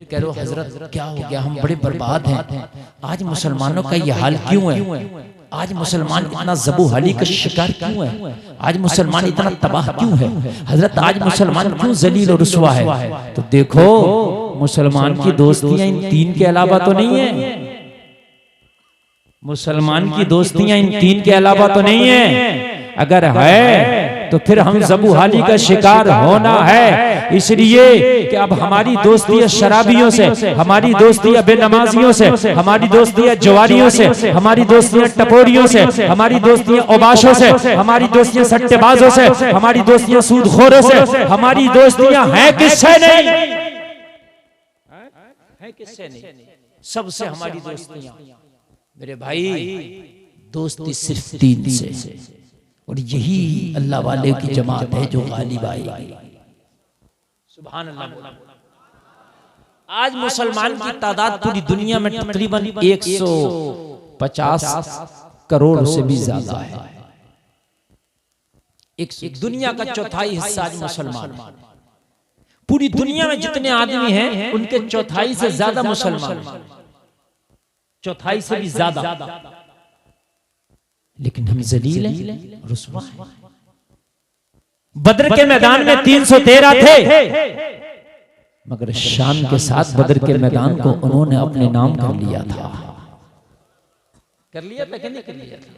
कह रहे हो हजरत क्या हो गया, हम बड़े बर्बाद हैं, आज मुसलमानों का ये हाल क्यों है, आज मुसलमान इतना ज़बूहाली का शिकार क्यों है, आज मुसलमान इतना तबाह क्यों है हजरत, आज मुसलमान क्यों जलील और रुसवा है। तो देखो मुसलमान की दोस्तियां इन तीन के अलावा तो नहीं है, मुसलमान की दोस्तियां इन तीन के अलावा तो नहीं है, अगर है तो फिर हम ज़बूहाली का शिकार होना है। इसलिए कि अब हमारी दोस्ती है शराबियों से, हमारी दोस्ती है बेनमाजियों से, हमारी दोस्ती है जवारियों से, हमारी दोस्ती है टपोरियों से, हमारी दोस्ती है ओबाशों से, हमारी दोस्तियां सट्टेबाजों से, हमारी दोस्तियां सूदखोरों से, हमारी दोस्तियां हैं किससे नहीं, हैं किससे नहीं, सबसे हमारी दोस्तियां। मेरे भाई दोस्ती सिर्फ तीन से, और यही अल्लाह वाले की जमात है जो गालिब आई। सुभान अल्लाह। आज मुसलमान की तादाद पूरी दुनिया में तकरीबन 150 करोड़ से भी ज्यादा है। एक दुनिया का चौथाई हिस्सा आज मुसलमान है। पूरी दुनिया में जितने आदमी हैं उनके चौथाई से ज्यादा मुसलमान, चौथाई से भी ज्यादा, लेकिन हम जलील हैं, रुसवा हैं। बद्र के मैदान में 313 थे, मगर शान के साथ बद्र के मैदान को उन्होंने अपने नाम कर लिया था। कर लिया था कि नहीं कर लिया था?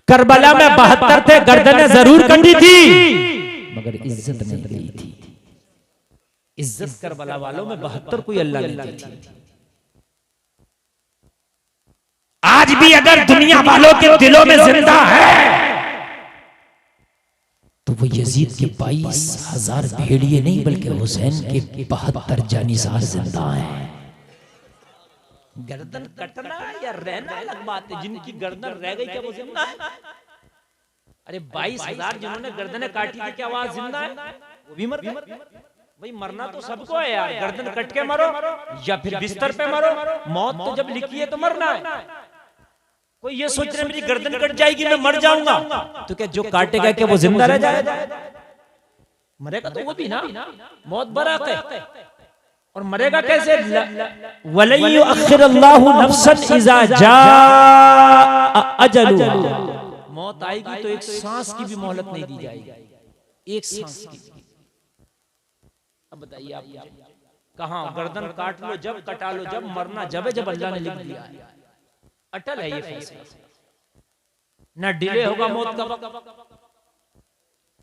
करबला में 72 थे, गर्दनें जरूर कटी थी, मगर इज्जत नहीं गई थी। इज्जत करबला वालों में 72 कोई अल्लाह ने दी थी। आज भी अगर दुनिया वालों के दिलों में जिंदा है तो वो यजीद के 22,000 भेड़िए नहीं बल्कि हुसैन के 72 जानिसार जिंदा हैं। गर्दन कटना या रहना अलग बात है, जिनकी गर्दन रह गई क्या वो जिंदा है? अरे 22,000 जिन्होंने गर्दनें काटी थी क्या वो जिंदा है? वो भी मर गए। भाई मरना तो सबको है यार, गर्दन कट के मरो या फिर बिस्तर पे मरो, मौत तो जब लिखी है तो मरना है। कोई ये सोच रहे मेरी गर्दन कट जाएगी मैं मर जाऊंगा, तो क्या जो काटेगा क्या वो जिंदा रह जाएगा? मरेगा तो वो भी ना, मौत बरात है। और मरेगा कैसे? वलई युअख्खिरुल्लाहु नफ्सन इज़ा जाअ अजलुहा, मौत आएगी तो एक सांस की भी मोहलत नहीं दी जाएगी, एक सांस की। अब बताइए आप कहां गर्दन काट लो जब, कटा लो जब, मरना जब है जब अल्लाह ने लिख दिया है। अटल है ये फैसला, न डिले होगा मौत का वक्त,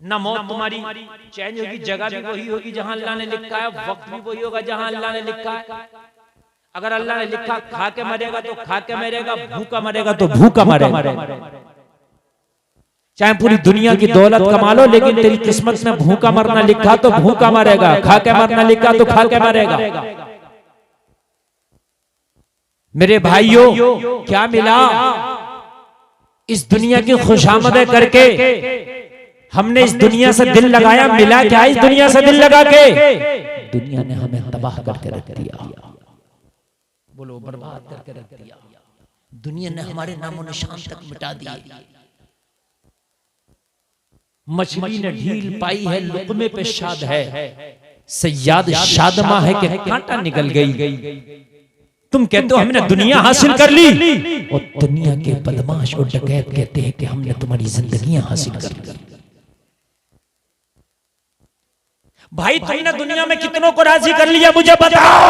न मौत तुम्हारी चेंज होगी, जगह भी वही होगी जहां अल्लाह ने लिखा है, वक्त भी वही होगा जहां अल्लाह ने लिखा है। अगर अल्लाह ने लिखा खा के मरेगा तो खा के मरेगा, भूखा मरेगा तो भूखा मरेगा। चाहे पूरी दुनिया की दौलत कमा लो, लेकिन तेरी किस्मत में भूखा मरना लिखा तो भूखा मरेगा, खा के मरना लिखा तो खा के मरेगा। मेरे भाइयों क्या मिला इस दुनिया की खुशामदें करके? हमने इस दुनिया से दिल लगाया, मिला क्या इस दुनिया से दिल लगा के? दुनिया ने हमें तबाह करके रख दिया, बोलो बर्बाद करके रख दिया। दुनिया ने हमारे नामो निशान तक मिटा दिए। मछली ने ढील पाई है, लुक़मे पे शाद है, सयाद शादमा है कि कांटा निकल गई। तुम कहते हो हमने दुनिया हासिल कर ली, और दुनिया के बदमाश और डकैत कहते हैं कि हमने तुम्हारी जिंदगियां हासिल कर ली। भाई तुमने दुनिया में कितनों को राजी कर लिया मुझे बताओ?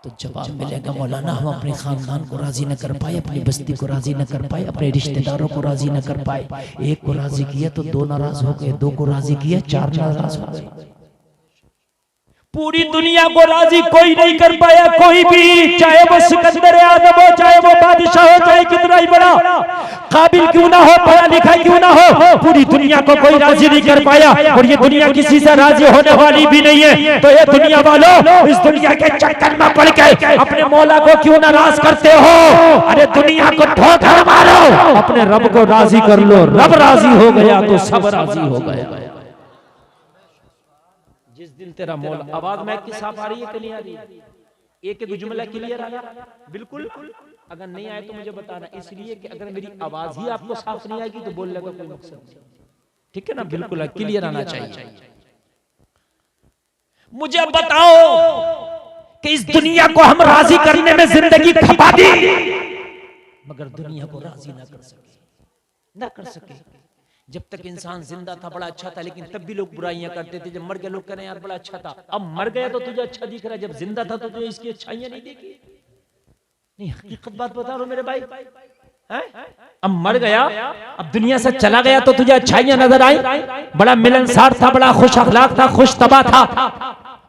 तो जवाब मिलेगा मौलाना हम अपने खानदान को राजी न कर पाए, अपनी बस्ती को राजी न कर पाए, अपने रिश्तेदारों को राजी न कर पाए। एक को राजी किया तो 2 नाराज हो गए, 2 को राजी किया 4 नाराज हो गए। पूरी दुनिया को राजी कोई नहीं कर पाया, कोई भी, चाहे वो सिकंदर आज़म हो, चाहे वो बादशाह हो, चाहे कितना ही बड़ा काबिल क्यों ना हो, पढ़ा लिखा क्यों ना हो, पूरी दुनिया को कोई राजी नहीं कर पाया। और ये दुनिया किसी से राजी होने वाली भी नहीं है। तो ये दुनिया वालों, इस दुनिया के चक्कर में पड़ के अपने मौला को क्यों नाराज करते हो? अरे दुनिया को ठोकर मारो, अपने रब को राजी कर लो। रब राजी हो गया तो सब राजी हो गया। जिस दिन तेरा मौला, आवाज मैं की साफ आ रही है कि नहीं आ रही है? एक एक जुमला क्लियर आ रहा? बिल्कुल। अगर नहीं आए तो मुझे बताना, इसलिए कि अगर मेरी आवाज ही आपको साफ नहीं आएगी तो बोलने का कोई मकसद नहीं। ठीक है ना? बिल्कुल क्लियर आना चाहिए। मुझे बताओ कि इस दुनिया को हम राजी करने में जिंदगी खपा दी, मगर दुनिया को राजी ना कर सके। जब तक इंसान जिंदा था बड़ा अच्छा था, लेकिन तब भी लोग बुराइयां करते थे। जब मर गए लोग कह रहे हैं यार बड़ा अच्छा था। अब मर गया तो तुझे अच्छा दिख रहा है, जब जिंदा था तो तुझे इसकी अच्छाइयां नहीं दिखी। नहीं, हकीकत बात बता रहा हूं मेरे भाई, अब मर गया, अब दुनिया से चला गया तो तुझे अच्छाइयां नजर आई। बड़ा मिलनसार था, बड़ा खुश अखलाक था, खुश तबा था।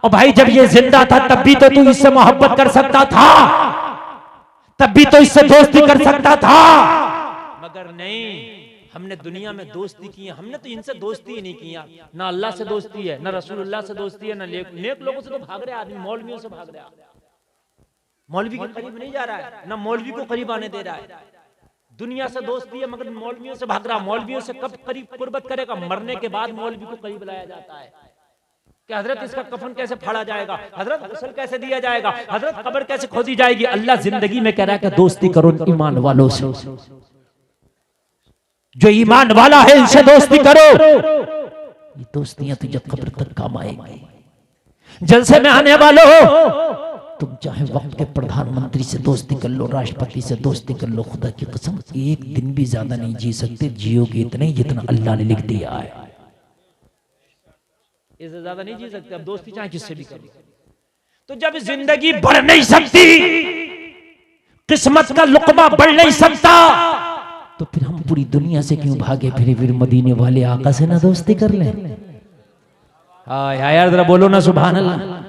और भाई जब ये जिंदा था तब भी तो तू इससे मोहब्बत कर सकता था, तब भी तो इससे दोस्ती कर सकता था, मगर नहीं। हमने दुनिया में दोस्ती की है, हमने तो इनसे दोस्ती ही नहीं किया। ना अल्लाह से दोस्ती है, ना रसूलुल्लाह से दोस्ती है, ना नेक लोगों से तो भाग रहे आदमी, मौलवियों से भाग रहा। मौलवी के करीब नहीं जा रहा है, ना मौलवी को करीब आने दे रहा है। दुनिया से दोस्ती है मगर मौलवियों से भाग रहा। मौलवियों से कब करीब कुर्बत करेगा? मरने के बाद मौलवी को करीब लाया जाता है कि हजरत इसका कफन कैसे फाड़ा जाएगा, हजरत गुस्ल कैसे दिया जाएगा, हजरत कब्र कैसे खोदी जाएगी। अल्लाह जिंदगी में कह रहा है कि दोस्ती करो ईमान वालों से, जो ईमान वाला है इनसे दोस्ती करो। ये दोस्तियां तुझे कब्र तक काम आएगी। जलसे में आने वालों हो, तुम चाहे वक्त के प्रधानमंत्री से दोस्ती कर लो, राष्ट्रपति से दोस्ती कर लो, खुदा की कसम एक दिन भी ज्यादा नहीं जी सकते। जियोगे इतने जितना अल्लाह ने लिख दिया है, इससे ज्यादा नहीं जी सकते। अब दोस्ती चाहे किससे भी करो। तो जब जिंदगी बढ़ नहीं सकती, किस्मत का लुकमा बढ़ नहीं सकता, तो फिर हम पूरी दुनिया से क्यों भागे फिर मदीने वाले आका से ना दोस्ती कर लें। हाँ यार जरा बोलो ना सुभान अल्लाह।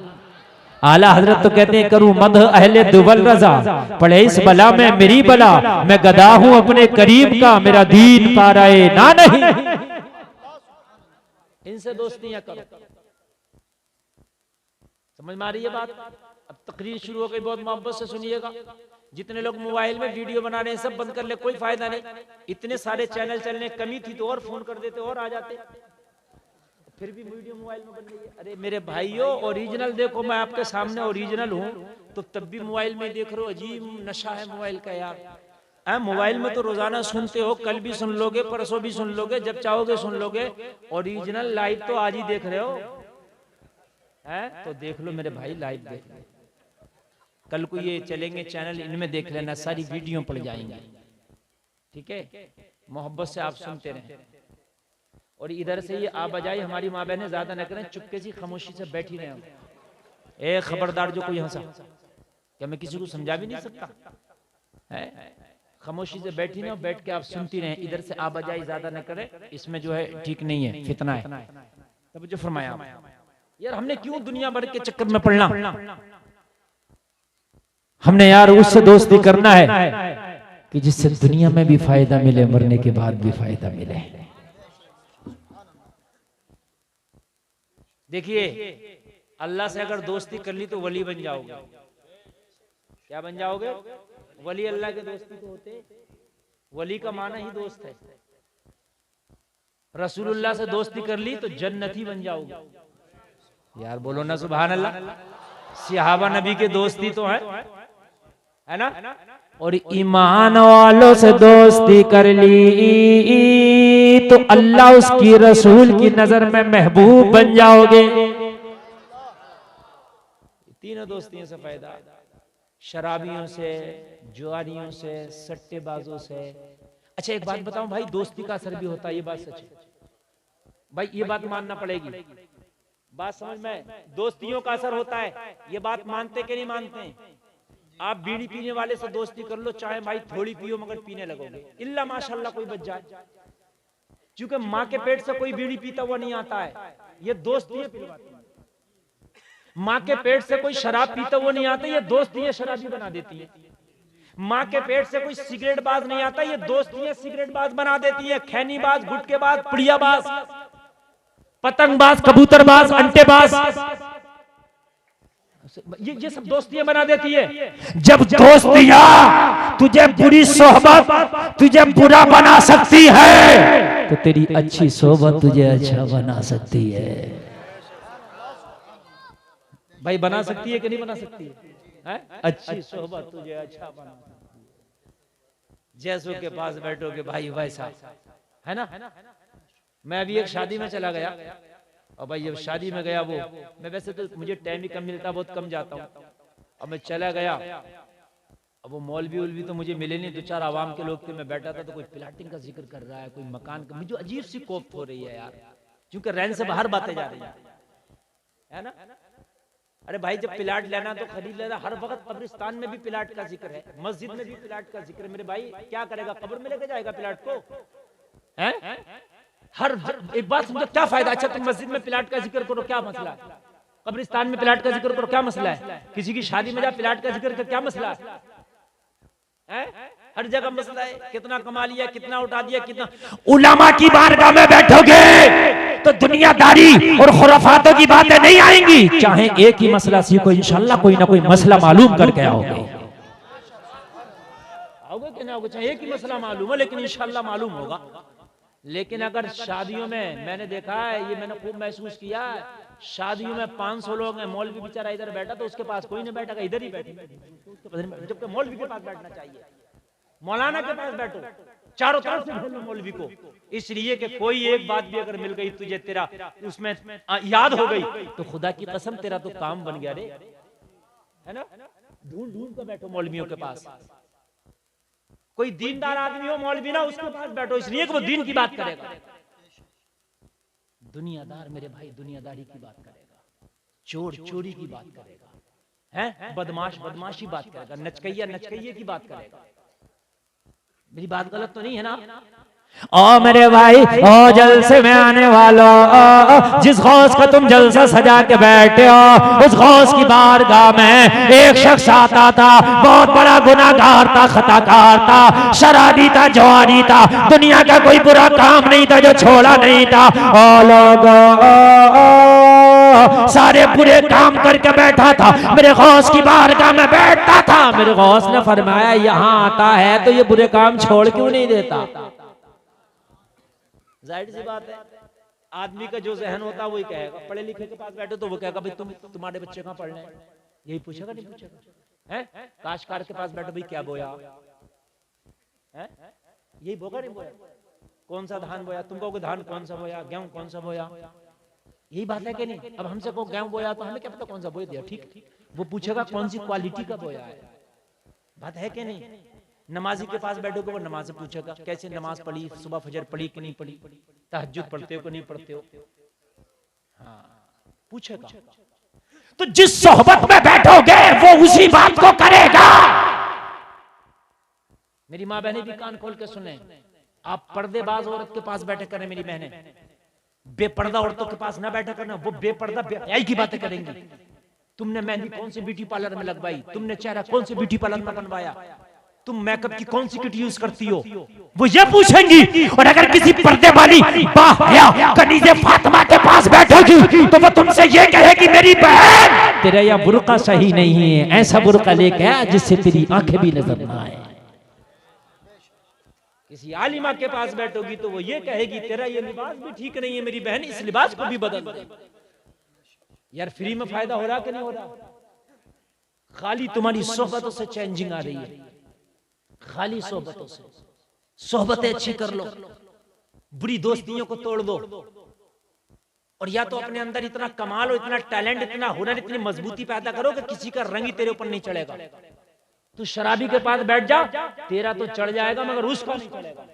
आला हजरत तो कहते हैं करूं मद अहले दुवल रजा, पढ़े इस बला में मेरी बला, मैं गदा हूं अपने करीब का, मेरा दीन पाराए ना नहीं। इनसे दोस्तियां करो। समझ में आ रही है बात? अब तकरीर शुरू हो गई, बहुत मोहब्बत से सुनिएगा। जितने लोग मोबाइल में वीडियो बना रहे हैं सब बंद कर ले, कोई फायदा नहीं। इतने सारे चैनल चलने, कमी थी तो और फोन कर देते और आ जाते, फिर भी वीडियो मोबाइल में बन रही है। अरे मेरे भाइयों ओरिजिनल देखो, मैं आपके सामने ओरिजिनल हूँ तो तब भी मोबाइल में देख रहे हो। अजीब नशा है मोबाइल का यार। मोबाइल में तो रोजाना सुनते हो, कल भी सुन लोगे, परसों भी सुन लोगे, जब चाहोगे सुन लोगे। ओरिजिनल लाइव तो आज ही देख रहे हो, तो देख लो मेरे भाई, लाइव देख लो। कल को ये चलेंगे चैनल, इनमें देख लेना, सारी वीडियो पड़ जाएंगी। ठीक है, मोहब्बत से आप सुनते रहें। और इधर से ये आ बजाई हमारी माँ बहनें ज्यादा न करें, चुपके सी खामोशी से बैठी रहे। ए खबरदार जो कोई हंसा, क्या मैं किसी को समझा भी नहीं सकता है? खामोशी से बैठी ना, बैठ के आप सुनती रहें। इधर से आ बजाई ज्यादा न करें, इसमें जो है ठीक नहीं है, फितना है। तब जो फरमाया यार, हमने क्यों दुनिया भर के चक्कर में पड़ना? हमने यार उससे दोस्ती करना है कि जिससे दुनिया में भी फायदा मिले, मरने के बाद भी फायदा मिले। देखिए, अल्लाह से अगर दोस्ती कर ली तो वली बन जाओगे। क्या बन जाओगे? वली। अल्लाह के दोस्ती तो होते, वली का माना ही दोस्त है। रसूलुल्लाह से दोस्ती कर ली तो जन्नती बन जाओगे। यार बोलो ना सुभान अल्लाह। सहाबा नबी के दोस्ती तो है ना? और ईमान वालों से दोस्ती कर ली तो अल्लाह उसकी रसूल की नजर में महबूब बन जाओगे। तीनों दोस्तियों से फायदा, शराबियों से, जुआरियों से, सट्टेबाजों से। अच्छा एक बात बताऊं भाई, दोस्ती का असर भी होता है, ये बात सच है भाई, ये बात मानना पड़ेगी। बात समझ में? दोस्तियों का असर होता है, ये बात मानते कि नहीं मानते हैं? आप बीड़ी पीने वाले से दोस्ती कर लो, चाहे भाई थोड़ी पियो मगर पीने लगोगे, इल्ला माशाल्लाह कोई बच जाए। क्योंकि माँ के पेट से कोई बीड़ी पीता हुआ नहीं आता है, ये दोस्ती पिलवाती है। माँ के पेट से कोई शराब पीता हुआ नहीं आता, ये दोस्ती शराबी बना देती है। माँ के पेट से कोई सिगरेट बाज नहीं आता, ये दोस्ती सिगरेट बाज बना देती है। खैनीबाज, गुटकेबाज, पुड़ियाबाज, पतंगबाज, कबूतरबाज, अंटेबाज, ये सब दोस्तियां बना देती है। जब दोस्तियां तुझे बुरी सोहबत तुझे बुरा बना सकती है, तो तेरी अच्छी सोहबत तुझे अच्छा बना सकती है। भाई बना सकती है कि नहीं बना सकती है? अच्छी सोहबत तुझे अच्छा बना सकती है। जैसों के पास बैठोगे भाई वैसा, है ना? मैं अभी एक शादी में चला गया और भाई जब शादी में गया वो, मैं वैसे तो मुझे टाइम ही कम मिलता, बहुत कम जाता हूँ, अब मैं चला गया। अब वो मौलवी उलवी तो मुझे मिले नहीं, दो चार आवाम के लोग थे, मैं बैठा था तो कोई प्लाटिंग का जिक्र कर रहा है, कोई मकान का, मुझे अजीब सी कोफ्त हो रही है यार, क्योंकि रैन से बाहर बातें जा रही है ना। अरे भाई जब प्लाट लेना तो खरीद लेना, हर वक्त कब्रिस्तान में भी प्लाट का जिक्र है, मस्जिद में भी प्लाट का जिक्र है, मेरे भाई क्या करेगा, कब्र में लेके जाएगा प्लाट को, हैं? हर एक बात समझो, क्या फायदा। अच्छा तुम मस्जिद में प्लाट का जिक्र करो, क्या मसला है, कब्रिस्तान में प्लाट का जिक्र करो, क्या मसला है, किसी की शादी में जा प्लाट का जिक्र कर, क्या मसला है? हर जगह मसला है, कितना कमा लिया, कितना उठा दिया, कितना। उलमा की बारगाह में बैठोगे तो दुनियादारी और खुराफातों की बातें नहीं आएंगी, चाहे एक ही मसला सीखो, इंशाल्लाह कोई ना कोई मसला मालूम करके आओगे कि ना आओगे, चाहे एक ही मसला मालूम है, लेकिन इंशाल्लाह मालूम होगा। लेकिन अगर शादियों में मैंने देखा है, ये मैंने खूब महसूस किया, शादियों में 500 लोग हैं, मौलवी बेचारा इधर बैठा तो उसके पास कोई नहीं बैठा, इधर ही बैठे, जबकि मौलवी के पास बैठना चाहिए, मौलाना के पास बैठो, चारों तरफ से घेर लो मौलवी को, इसलिए कि कोई एक बात भी अगर मिल गई तुझे, तेरा उसमें याद हो गई तो खुदा की कसम तेरा तो काम बन गया रे, है ना। ढूंढ ढूंढ कर बैठो मौलवियों के पास, कोई दीनदार आदमी हो मौलवी ना, उसके पास बैठो, इसलिए कि वो दीन की बात करेगा। दुनियादार मेरे भाई दुनियादारी की बात करेगा, चोर चोरी की बात करेगा, हैं, बदमाश बदमाशी बात करेगा, नचकैया नचकैये की बात करेगा। मेरी बात गलत तो नहीं है ना? ओ मेरे भाई, ओ जलसे में आने वालों, जिस गौस का तुम जलसा सजा के बैठे हो, उस गौस की बारगाह में एक शख्स आता था, बहुत बड़ा गुनाहगार था, खताकार था, शराबी था, जवानी था, दुनिया का कोई बुरा काम नहीं था जो छोड़ा नहीं था। ओ लोगों, सारे बुरे काम करके बैठा था, मेरे गौस की बारगाह में बैठता था। मेरे गौस ने फरमाया यहाँ आता है तो ये बुरे काम छोड़ क्यों नहीं देता? जाहिर सी बात है, आदमी का जो जहन होता है वही कहेगा। पढ़े लिखे के पास बैठो तो वो कहेगा भाई तुम्हारे बच्चे कहाँ पढ़ रहे हैं, यही पूछेगा नहीं पूछेगा, हैं? काशकार के पास बैठो, भाई क्या बोया है, यही बोगा नहीं बोया, कौन सा धान बोया, तुम कहोगे धान कौन सा बोया, गेहूं कौन सा बोया, यही बात है कि नहीं। अब हमसे को गेहूं बोया तो हमें क्या पता कौन सा बोया दिया, ठीक, वो पूछेगा कौन सी क्वालिटी का बोया है, बात है कि नहीं। नमाजी के पास बैठोगे वो नमाज से पूछेगा कैसे नमाज पढ़ी, सुबह फजर पढ़ी कि नहीं पढ़ी, तहज्जुद पढ़ते हो कि नहीं पढ़ते हो, हाँ पूछेगा। तो जिस सोहबत में बैठोगे वो उसी बात को करेगा। मेरी माँ बहनें भी कान खोल के सुने, आप पर्देबाज औरत के पास बैठे करें मेरी बहनें, बेपर्दा औरतों के पास ना बैठा करना, वो बेपर्दा बेहयाई की बातें करेंगी। तुमने मेहंदी कौन सी ब्यूटी पार्लर में लगवाई, तुमने चेहरा कौन सी ब्यूटी पार्लर में बनवाया, तुम मेकअप की कौन सी किट यूज करती हो, वो ये पूछेंगी। और अगर किसी पर्दे वाली बाहया कनीज़े फातिमा के पास बैठोगी तो वो तुमसे ये कहेगी मेरी बहन तेरा यह बुर्का सही नहीं है, ऐसा बुर्का लेके आ जिससे तेरी आंखें भी नजर ना आए। किसी आलिमा के पास बैठोगी तो वो ये कहेगी तेरा ये लिबास भी ठीक नहीं है मेरी बहन, इस लिबास को भी बदल दे। यार फ्री में फायदा हो रहा कि नहीं हो रहा, खाली तुम्हारी सोहबतों से चेंजिंग आ रही है, खाली सोहबतों से। सोहबतें अच्छी कर लो, बुरी दोस्तियों को तोड़ दो, और या तो अपने अंदर इतना कमाल हो, इतना टैलेंट, इतना हुनर, इतनी मजबूती पैदा करो कि किसी का रंग ही तेरे ऊपर नहीं चढ़ेगा। तू शराबी के पास बैठ जा, तेरा तो चढ़ जाएगा मगर उसका नहीं चढ़ेगा।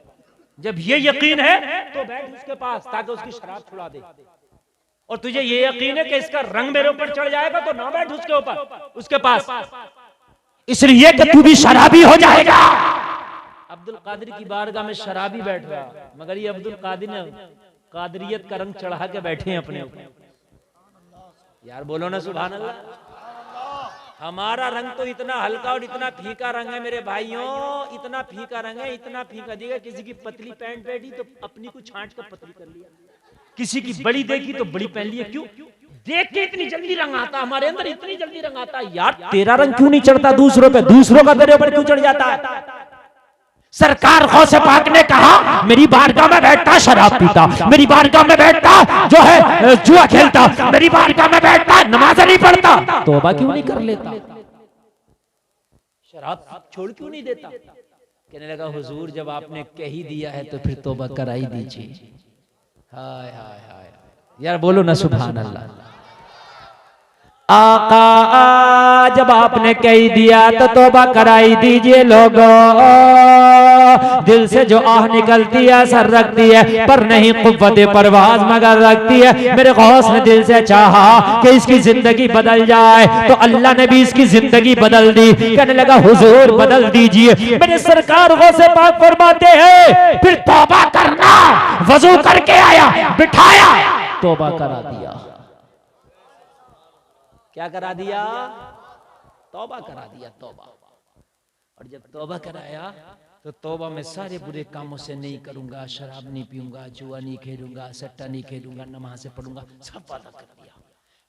जब ये यकीन है तो बैठ उसके पास ताकि उसकी शराब छुड़ा दे, और तुझे ये यकीन है कि इसका रंग मेरे ऊपर चढ़ जाएगा तो ना बैठ उसके ऊपर, उसके पास, इसलिए कि तू भी शराबी हो जाएगा। अब्दुल कादिर की बारगाह में शराबी बैठ रहा, मगर ये अब्दुल कादिर ने कादरियत का रंग चढ़ा के बैठे हैं अपने ऊपर। यार बोलो ना सुभान अल्लाह। हमारा रंग तो इतना हल्का और इतना फीका रंग है मेरे भाइयों, इतना फीका रंग है, इतना फीका। दिया किसी की पतली पैंट बैठी तो अपनी को छांट कर पतली कर लिया, किसी की बड़ी देखी तो बड़ी पहन लिया। क्यों देख के इतनी जल्दी रंग आता हमारे अंदर, इतनी जल्दी रंग आता है। यार तेरा रंग क्यों नहीं चढ़ता दूसरों पे, दूसरों का तेरे ऊपर क्यों चढ़ जाता है? सरकार गौसे पाक ने कहा मेरी बारगाह में बैठता शराब पीता, मेरी बारगाह में बैठता जो है जुआ खेलता, मेरी बारगाह में बैठता नमाज नहीं पढ़ता, तौबा क्यों नहीं कर लेता, शराब छोड़ क्यों नहीं देता? कहने लगा हुजूर जब आपने कह ही दिया है तो फिर तौबा करा ही दीजिए। हाय हाय हाय, यार बोलो ना सुभान अल्लाह। आका जब आपने कह दिया तो तौबा कराई दीजिए लोगों। दिल से जो आह निकलती है सर रखती है पर नहीं कुव्वत परवाज मगर रखती है। मेरे गौस ने दिल से चाहा कि इसकी जिंदगी बदल जाए तो अल्लाह ने भी इसकी जिंदगी बदल दी। कहने लगा हुजूर बदल दीजिए। मेरे सरकार गौसे पाक फरमाते हैं फिर तौबा करना। वजू करके आया, बिठाया, तौबा करा दिया। क्या करा दिया? तौबा करा दिया। तौबा। और जब तौबा कराया तो तौबा में सारे बुरे कामों से नहीं करूंगा, शराब नहीं पीऊंगा, जुआ नहीं खेलूंगा, सट्टा नहीं खेलूंगा, नमाज़ें पढ़ूंगा, सब वादा कर दिया।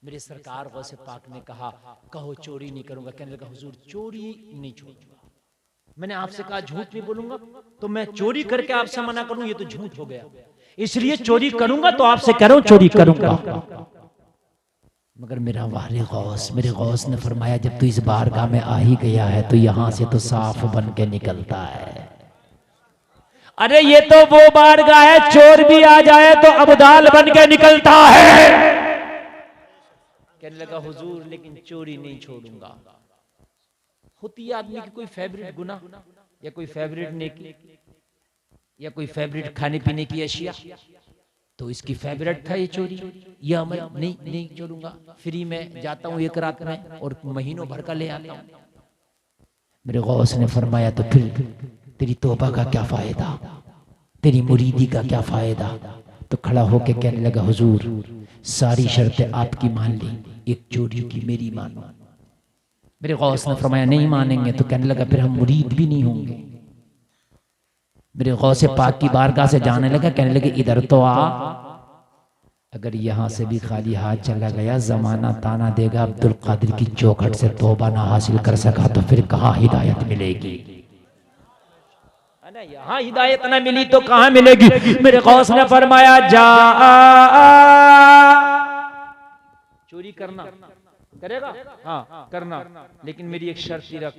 मेरे सरकार गौसे पाक ने कहा कहो चोरी नहीं करूंगा। कहने लगा हुजूर चोरी नहीं छोड़ूंगा। मैंने आपसे कहा झूठ नहीं बोलूंगा, तो मैं चोरी करके आपसे मना करूं ये तो झूठ हो गया, इसलिए चोरी करूंगा तो आपसे कह रहा हूं चोरी करूंगा। मगर मेरा वारे गौस, मेरे गौस ने फरमाया जब तू इस बारगाह में आ ही गया है तो यहां से तो साफ बन के निकलता है। अरे ये तो वो बारगाह है चोर भी आ जाए तो अब्दाल बन के निकलता है। कहने लगा हुजूर लेकिन चोरी नहीं छोड़ूंगा। होती है आदमी की कोई फेवरेट गुनाह या कोई फेवरेट नेकी या कोई फेवरेट खाने पीने की अशिया, तो इसकी फेवरेट था ये चोरी। यह मैं नहीं छोड़ूंगा। फ्री में जाता हूँ एक रात में और महीनों भर का ले आता हूँ। मेरे गौस ने फरमाया तो फिर तेरी तौबा का क्या फायदा, तेरी मुरीदी का क्या फायदा। तो खड़ा होके कहने लगा हुजूर सारी शर्तें आपकी मान ली, एक चोरी की मेरी मानो। मेरे गौस ने फरमाया नहीं मानेंगे। तो कहने लगा फिर हम मुरीद भी नहीं होंगे। मेरे गौसे पाक की बारगाह से जाने लगा। कहने लगे इधर तो आ। अगर यहां से भी खाली हाथ चला गया जमाना ताना देगा अब्दुल कादिर की चौखट से तौबा ना हासिल कर सका तो फिर कहां हिदायत मिलेगी। यहां हिदायत ना मिली तो कहां मिलेगी। मेरे गौस ने फरमाया जा चोरी करना करेगा, हाँ करना, लेकिन मेरी एक शर्त ही रख,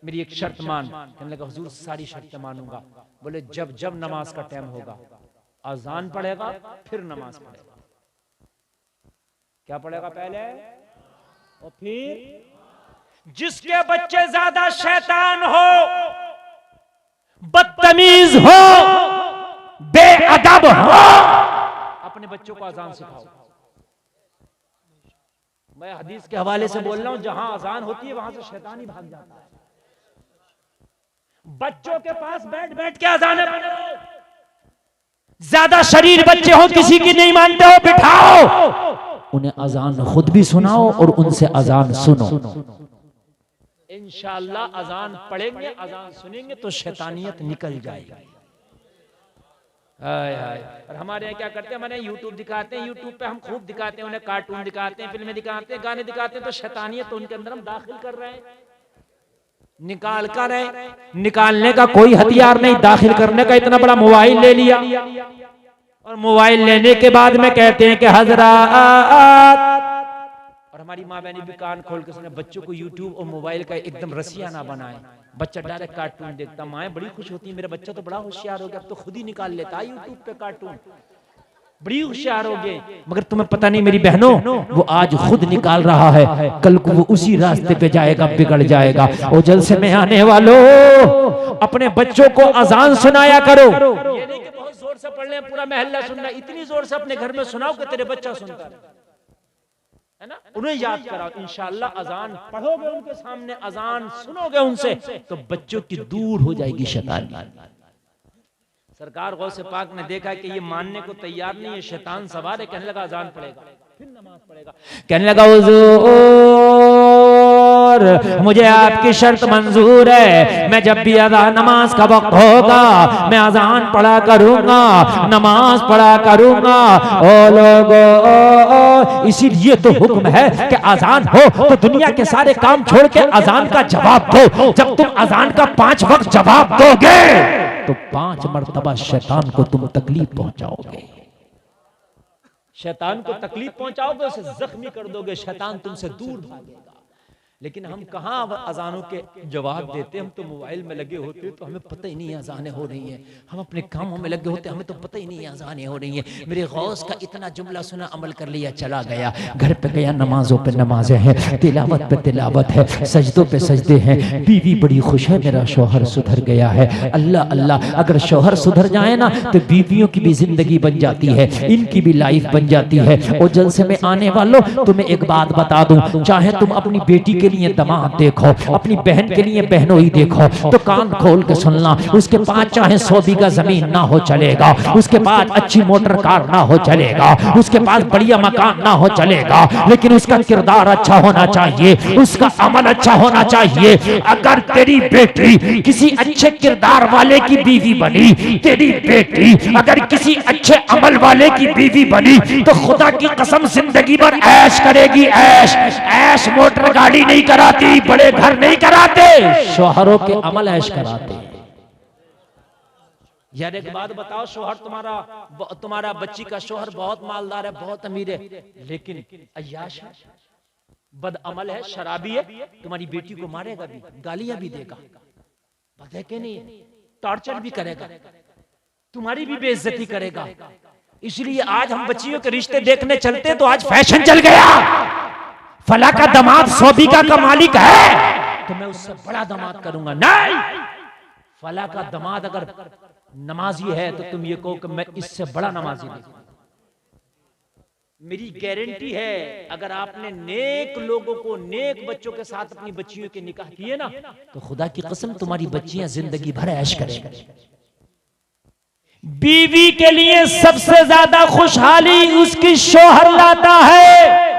मेरी एक शर्त मान। कहने लगा हुजूर सारी शर्तें मानूंगा। बोले जब जब नमाज का टाइम होगा अजान पढ़ेगा फिर नमाज पढ़ेगा। क्या पढ़ेगा पहले और फिर? जिसके बच्चे ज्यादा शैतान हो, बदतमीज हो, बेअदब हो, अपने बच्चों को अजान सिखाओ। मैं हदीस के हवाले से बोल रहा हूं, जहां अजान होती है वहां से शैतान ही भाग जाता है। बच्चों के पास बैठ बैठ के अजान है। ज्यादा शरीर बच्चे हो, किसी की नहीं मानते हो, बिठाओ उन्हें अजान खुद भी सुनाओ और उनसे अजान सुनो। इंशाअल्लाह अजान पढ़ेंगे, अजान सुनेंगे तो शैतानियत निकल जाएगी। हाय हाय। और हमारे यहाँ क्या करते हैं, हमारे यूट्यूब दिखाते हैं, यूट्यूब पे हम खूब दिखाते हैं, उन्हें कार्टून दिखाते हैं, फिल्में दिखाते हैं, गाने दिखाते हैं, तो शैतानियत तो उनके अंदर हम दाखिल कर रहे हैं। निकाल कर है, निकालने का कोई हथियार नहीं, दाखिल करने का इतना बड़ा मोबाइल ले लिया। और मोबाइल लेने के बाद में कहते हैं कि हजरात, और हमारी माँ बहनी भी कान खोल के सुने, बच्चों को यूट्यूब और मोबाइल का एकदम रसिया ना बनाए। बच्चा डायरेक्ट कार्टून देखता, माँ बड़ी खुश होती है मेरा बच्चा तो बड़ा होशियार हो गया, अब तो खुद ही निकाल लेता है यूट्यूब पे कार्टून, बड़ी होशियार हो गए। मगर तुम्हें पता नहीं मेरी बहनों, वो आज खुद निकाल रहा है, कल को वो उसी रास्ते पे जाएगा, बिगड़ जाएगा। और जलसे में आने वालों अपने बच्चों को अजान सुनाया करो। ये नहीं कि बहुत जोर से पढ़ ले पूरा मोहल्ला सुनना, इतनी जोर से अपने घर में सुनाओ कि तेरे बच्चा सुनता है ना। उन्हें याद कराओ, इंशाअल्लाह अजान पढ़ोगे उनके सामने, अजान सुनोगे उनसे तो बच्चों की दूर हो जाएगी शैतानी। सरकार गौसे पाक ने देखा कि ये मानने को तैयार नहीं है, शैतान सवार है, कहने लगा अजान पड़ेगा फिर नमाज पढ़ेगा। कहने लगा हुजूर मुझे आपकी शर्त मंजूर है, मैं जब भी अज़ान नमाज का वक्त होगा मैं अजान पढ़ा करूंगा, नमाज पढ़ा करूंगा। ओ लोगों, इसीलिए तो हुक्म है कि अजान हो तो दुनिया के सारे काम छोड़ के अजान का जवाब दो। जब तुम अजान का 5 वक्त जवाब दोगे तो 5 मर्तबा शैतान को तुम तकलीफ पहुंचाओगे। शैतान को तकलीफ पहुंचाओगे, उसे जख्मी कर दोगे, शैतान तुमसे दूर भागेगा। लेकिन हम कहाँ अजानों के जवाब देते, हम तो मोबाइल में लगे होते तो हमें पता ही नहीं अजानें हो रही हैं। हम अपने कामों में लगे होते हमें तो पता ही नहीं अजानें हो रही हैं। मेरे गौस का इतना जुमला सुना, अमल कर लिया, चला गया, घर पे गया, नमाजों पे नमाजें हैं, तिलावत पे तिलावत है, सजदों पे सजदे हैं, बीवी बड़ी खुश है, मेरा शौहर सुधर गया है। अल्लाह अल्लाह, अगर शौहर सुधर जाए ना तो बीवियों की भी जिंदगी बन जाती है, इनकी भी लाइफ बन जाती है। और जलसे में आने वालों, तुम्हें एक बात बता दूं, चाहे तुम अपनी बेटी के लिए दामाद देखो, अपनी बहन के लिए बहनोई देखो, तो कान खोल के सुनना, उसके पास चाहे 100 बीघा जमीन ना हो चलेगा, उसके पास अच्छी मोटर कार ना हो चलेगा, उसके पास बढ़िया मकान ना हो चलेगा, लेकिन उसका किरदार अच्छा होना चाहिए, उसका अमल अच्छा होना चाहिए। अगर तेरी बेटी किसी अच्छे किरदार वाले की बीवी बनी, तेरी बेटी अगर किसी अच्छे अमल वाले की बीवी बनी, तो खुदा की कसम जिंदगी भर ऐश करेगी। ऐश ऐश मोटर गाड़ी नहीं कराती, बड़े घर नहीं कराते, शौहरों के अमल ऐश कराते। यार एक बात बताओ, शौहर तुम्हारा बच्ची का शौहर बहुत मालदार है, बहुत अमीर है, लेकिन अय्याश है, बदअमल है, शराबी है, तुम्हारी बेटी को मारेगा भी, गालियां भी देगा, पता है कि नहीं, टॉर्चर भी करेगा, तुम्हारी भी बेइज्जती करेगा। इसलिए आज हम बच्चियों के रिश्ते देखने चलते तो आज फैशन चल गया, फला का दामाद 100 बीघा का मालिक है तो मैं उससे बड़ा दामाद करूंगा। नहीं, फला का दामाद अगर नमाजी है तो तुम ये कहो कि मैं इससे बड़ा नमाजी नहीं। मेरी गारंटी है, अगर आपने नेक लोगों को, नेक बच्चों के साथ अपनी बच्चियों के निकाह किए ना, तो खुदा की कसम तुम्हारी बच्चियां जिंदगी भर ऐश करेंगी। बीवी के लिए सबसे ज्यादा खुशहाली उसकी शौहर लाता है।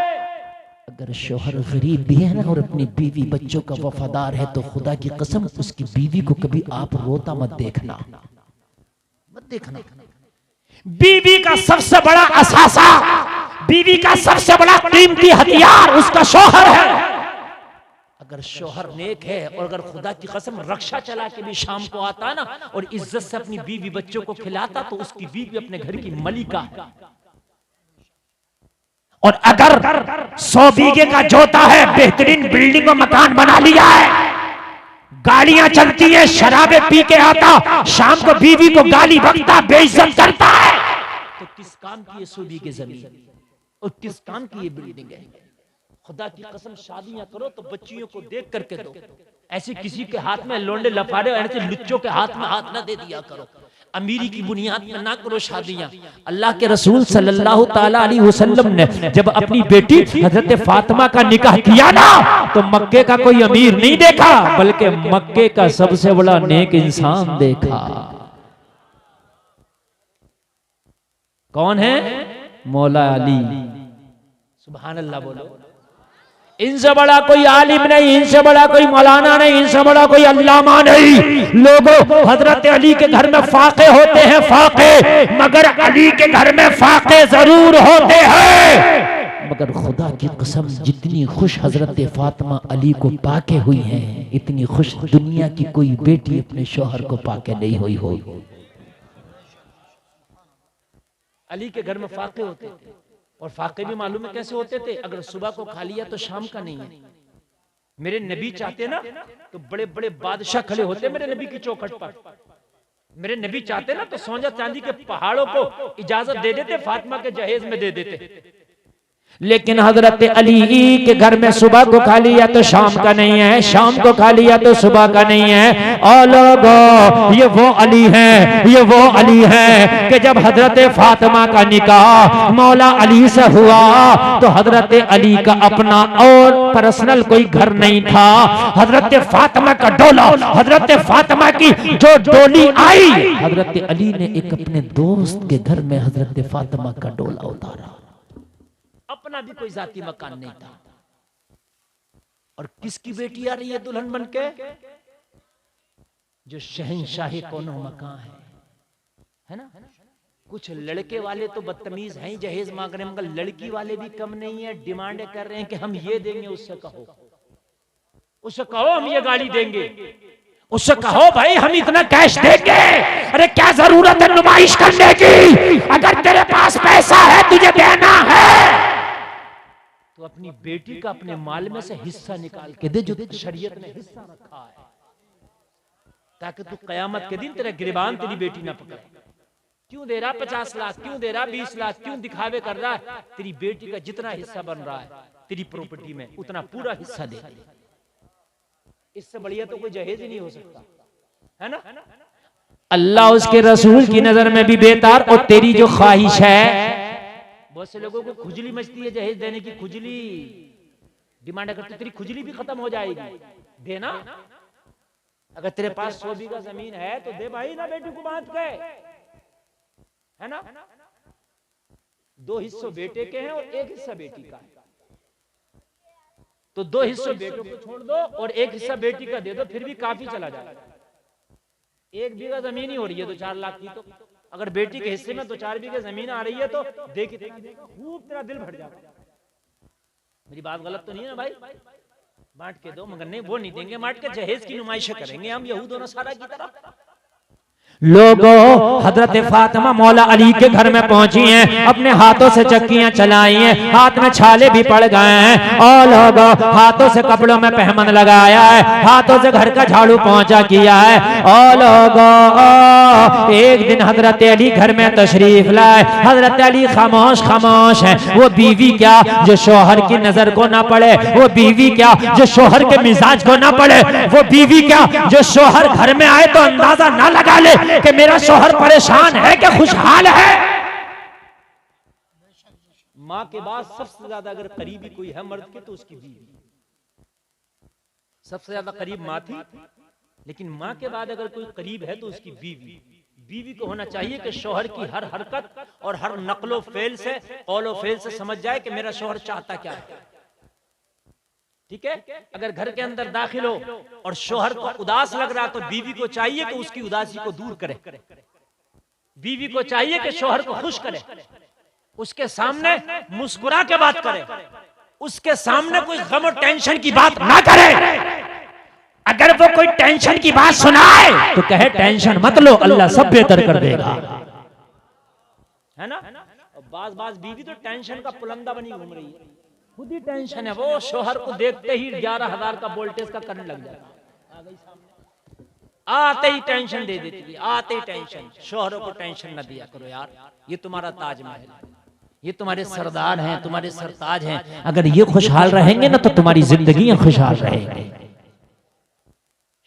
अगर शौहर गरीब भी है ना और अपनी बीवी बच्चों का वफादार है, तो खुदा की कसम उसकी बीवी को कभी आप रोता मत देखना, मत देखना। बीवी का सबसे बड़ा असासा, बीवी का सबसे बड़ा कीमती हथियार उसका शौहर है। अगर शौहर नेक है और अगर खुदा की कसम रक्षा चला के भी शाम को आता ना और इज्जत से अपनी बीवी बच्चों को खिलाता, तो उसकी बीवी अपने घर की मलिका है। और अगर 100 बीघे का जोता है, बेहतरीन बिल्डिंग और मकान बना लिया है, गाड़ियां चलती है, शराबे पी के आता, शाम को बीवी को गाली बकता, बेइज्जत करता है, तो किस काम की ये 100 बीघे जमीन और किस काम की ये बिल्डिंग है? खुदा की कसम शादियां करो तो बच्चियों को देख करके दो, ऐसे किसी के हाथ में लोंडे लफाड़े ऐसे लुच्चों के हाथ में हाथ ना दे दिया करो। अमीरी की बुनियाद में ना करो शादियां। अल्लाह के रसूल सल्लल्लाहु ताला अलैहि वसल्लम ने जब अपनी बेटी हजरत फातिमा का निकाह किया ना, तो मक्के का कोई अमीर नहीं देखा, बल्कि मक्के का सबसे बड़ा नेक इंसान देखा। कौन है? मौला अली। सुभान अल्लाह बोलो। इनसे बड़ा कोई आलिम नहीं, इनसे बड़ा कोई मौलाना नहीं, इनसे बड़ा कोई अल्लामा नहीं। लोगों, हजरत अली के घर में फाके होते हैं, फाके, मगर अली के घर में फाके जरूर होते हैं। मगर खुदा की कसम जितनी खुश हजरत फातिमा अली को पाके हुई हैं, इतनी खुश दुनिया की कोई बेटी अपने शौहर को पाके नहीं हुई हो। अली के घर में फाके होते थे, और फाके भी मालूम है कैसे होते थे? अगर सुबह को खा लिया तो शाम का नहीं है। मेरे नबी चाहते ना तो बड़े बड़े बादशाह खड़े होते मेरे नबी की चौखट पर। मेरे नबी चाहते ना तो सोना चांदी के पहाड़ों को इजाजत दे देते, फातिमा के जहेज में दे देते। लेकिन हजरत अली के घर में सुबह को खा लिया तो शाम का नहीं है, शाम को खा लिया तो सुबह का नहीं है। और लोगों, ये वो अली हैं, ये वो अली हैं कि जब हजरत फातिमा का निकाह मौला अली से हुआ तो हजरत अली का अपना और पर्सनल कोई घर नहीं था। हजरत फातिमा का डोला, हजरत फातिमा की जो डोली आई, हजरत अली ने एक अपने दोस्त के घर में हजरत फातिमा का डोला उतारा। अपना भी कोई जाती मकान नहीं था। और किसकी बेटी आ रही है दुल्हन बनके? जो शहंशाही कोनो मकान है ना। कुछ लड़के वाले तो बदतमीज हैं, जहेज मांग रहे हैं, मगर लड़की वाले भी कम नहीं है, डिमांड कर रहे हैं कि हम ये देंगे। उससे कहो हम ये गाड़ी देंगे, उससे कहो भाई हम इतना कैश देंगे। अरे क्या जरूरत है नुमाइश करने की? अगर तेरे पास पैसा है, तुझे देना है। तो अपनी बेटी का अपने माल में से हिस्सा निकाल के दे, जो शरीयत ने हिस्सा रखा है, ताकि तू कयामत के दिन तेरा गिरबान तेरी बेटी ना पकड़े। क्यों दे रहा 50 लाख, क्यों दे रहा 20 लाख, क्यों दिखावे कर रहा है? तेरी बेटी का जितना हिस्सा बन रहा है तेरी प्रॉपर्टी में, उतना पूरा हिस्सा दे। इससे बढ़िया तो कोई जहेज ही नहीं हो सकता, है ना? अल्लाह उसके रसूल की नजर में भी बेतार, और तेरी जो ख्वाहिश है, बहुत से लोगों को खुजली मचती है जहेज देने की, खुजली डिमांड करते, तेरी खुजली भी खत्म हो जाएगी, देना। अगर तेरे पास 100 बीघा जमीन है तो दे भाई ना, बेटी को बांट के, है ना? 2 हिस्से बेटे के हैं और 1 हिस्सा बेटी का है, तो 2 हिस्से बेटों को छोड़ दो और 1 हिस्सा बेटी का दे दो, फिर भी काफी चला जाएगा। 1 बीघा जमीन ही हो रही है तो 4 लाख की, तो अगर बेटी के हिस्से में तो 4 बीघे जमीन आ रही है तो देख कितना देगा, खूब तेरा दिल भर जाएगा। मेरी बात गलत तो नहीं है ना भाई? बांट के दो, मगर नहीं, वो नहीं देंगे बांट के, जहेज की नुमाइशें करेंगे हम यहूद और नसारा की तरह। लोगों, हजरत फातिमा मौला अली के घर में पहुंची हैं, अपने हाथों से चक्कियां चलाई हैं, हाथ में छाले भी पड़ गए हैं, और लोगों हाथों से कपड़ों में पहमन लगाया है, हाथों से घर का झाड़ू पहुंचा किया है। और लोगों, एक दिन हजरत अली घर में तशरीफ लाए। हजरत अली खामोश खामोश है। वो बीवी क्या जो शोहर की नजर को ना पड़े, वो बीवी क्या जो शोहर के मिजाज को ना पड़े, वो बीवी क्या जो शोहर घर में आए तो अंदाजा ना लगा ले कि मेरा शोहर परेशान है कि खुशहाल है। माँ के बाद सबसे ज्यादा अगर करीबी कोई है मर्द के तो उसकी बीवी। सबसे ज्यादा करीब माँ थी, लेकिन माँ के बाद अगर कोई करीब है तो उसकी बीवी। बीवी को होना चाहिए कि शोहर की हर हरकत और हर नकलो फेल से, कौलो फेल से समझ जाए कि मेरा शोहर चाहता क्या है। ठीक है? अगर घर के अंदर दाखिल हो और शोहर को उदास लग रहा तो बीवी को चाहिए कि उसकी उदासी को दूर करे। बीवी को चाहिए कि शोहर को खुश करे, उसके सामने मुस्कुरा के बात करे, उसके सामने कोई गम और टेंशन की बात ना करे। अगर वो कोई टेंशन की बात सुनाए तो कहे टेंशन मत लो, अल्लाह सब बेहतर कर देगा, है ना? बाज बाज बीवी तो टेंशन का पुलंदा बनी घूम रही है, खुद ही टेंशन है। वो शोहर को देखते ही 11,000 का वोल्टेज का करंट लग जाएगा, आते ही टेंशन दे देती थी, आते ही टेंशन। शोहरों को टेंशन न दिया करो यार, ये तुम्हारा ताजमहल है, ये तुम्हारे सरदार हैं, तुम्हारे सरताज हैं। अगर ये खुशहाल रहेंगे ना तो तुम्हारी जिंदगी खुशहाल रहेगी।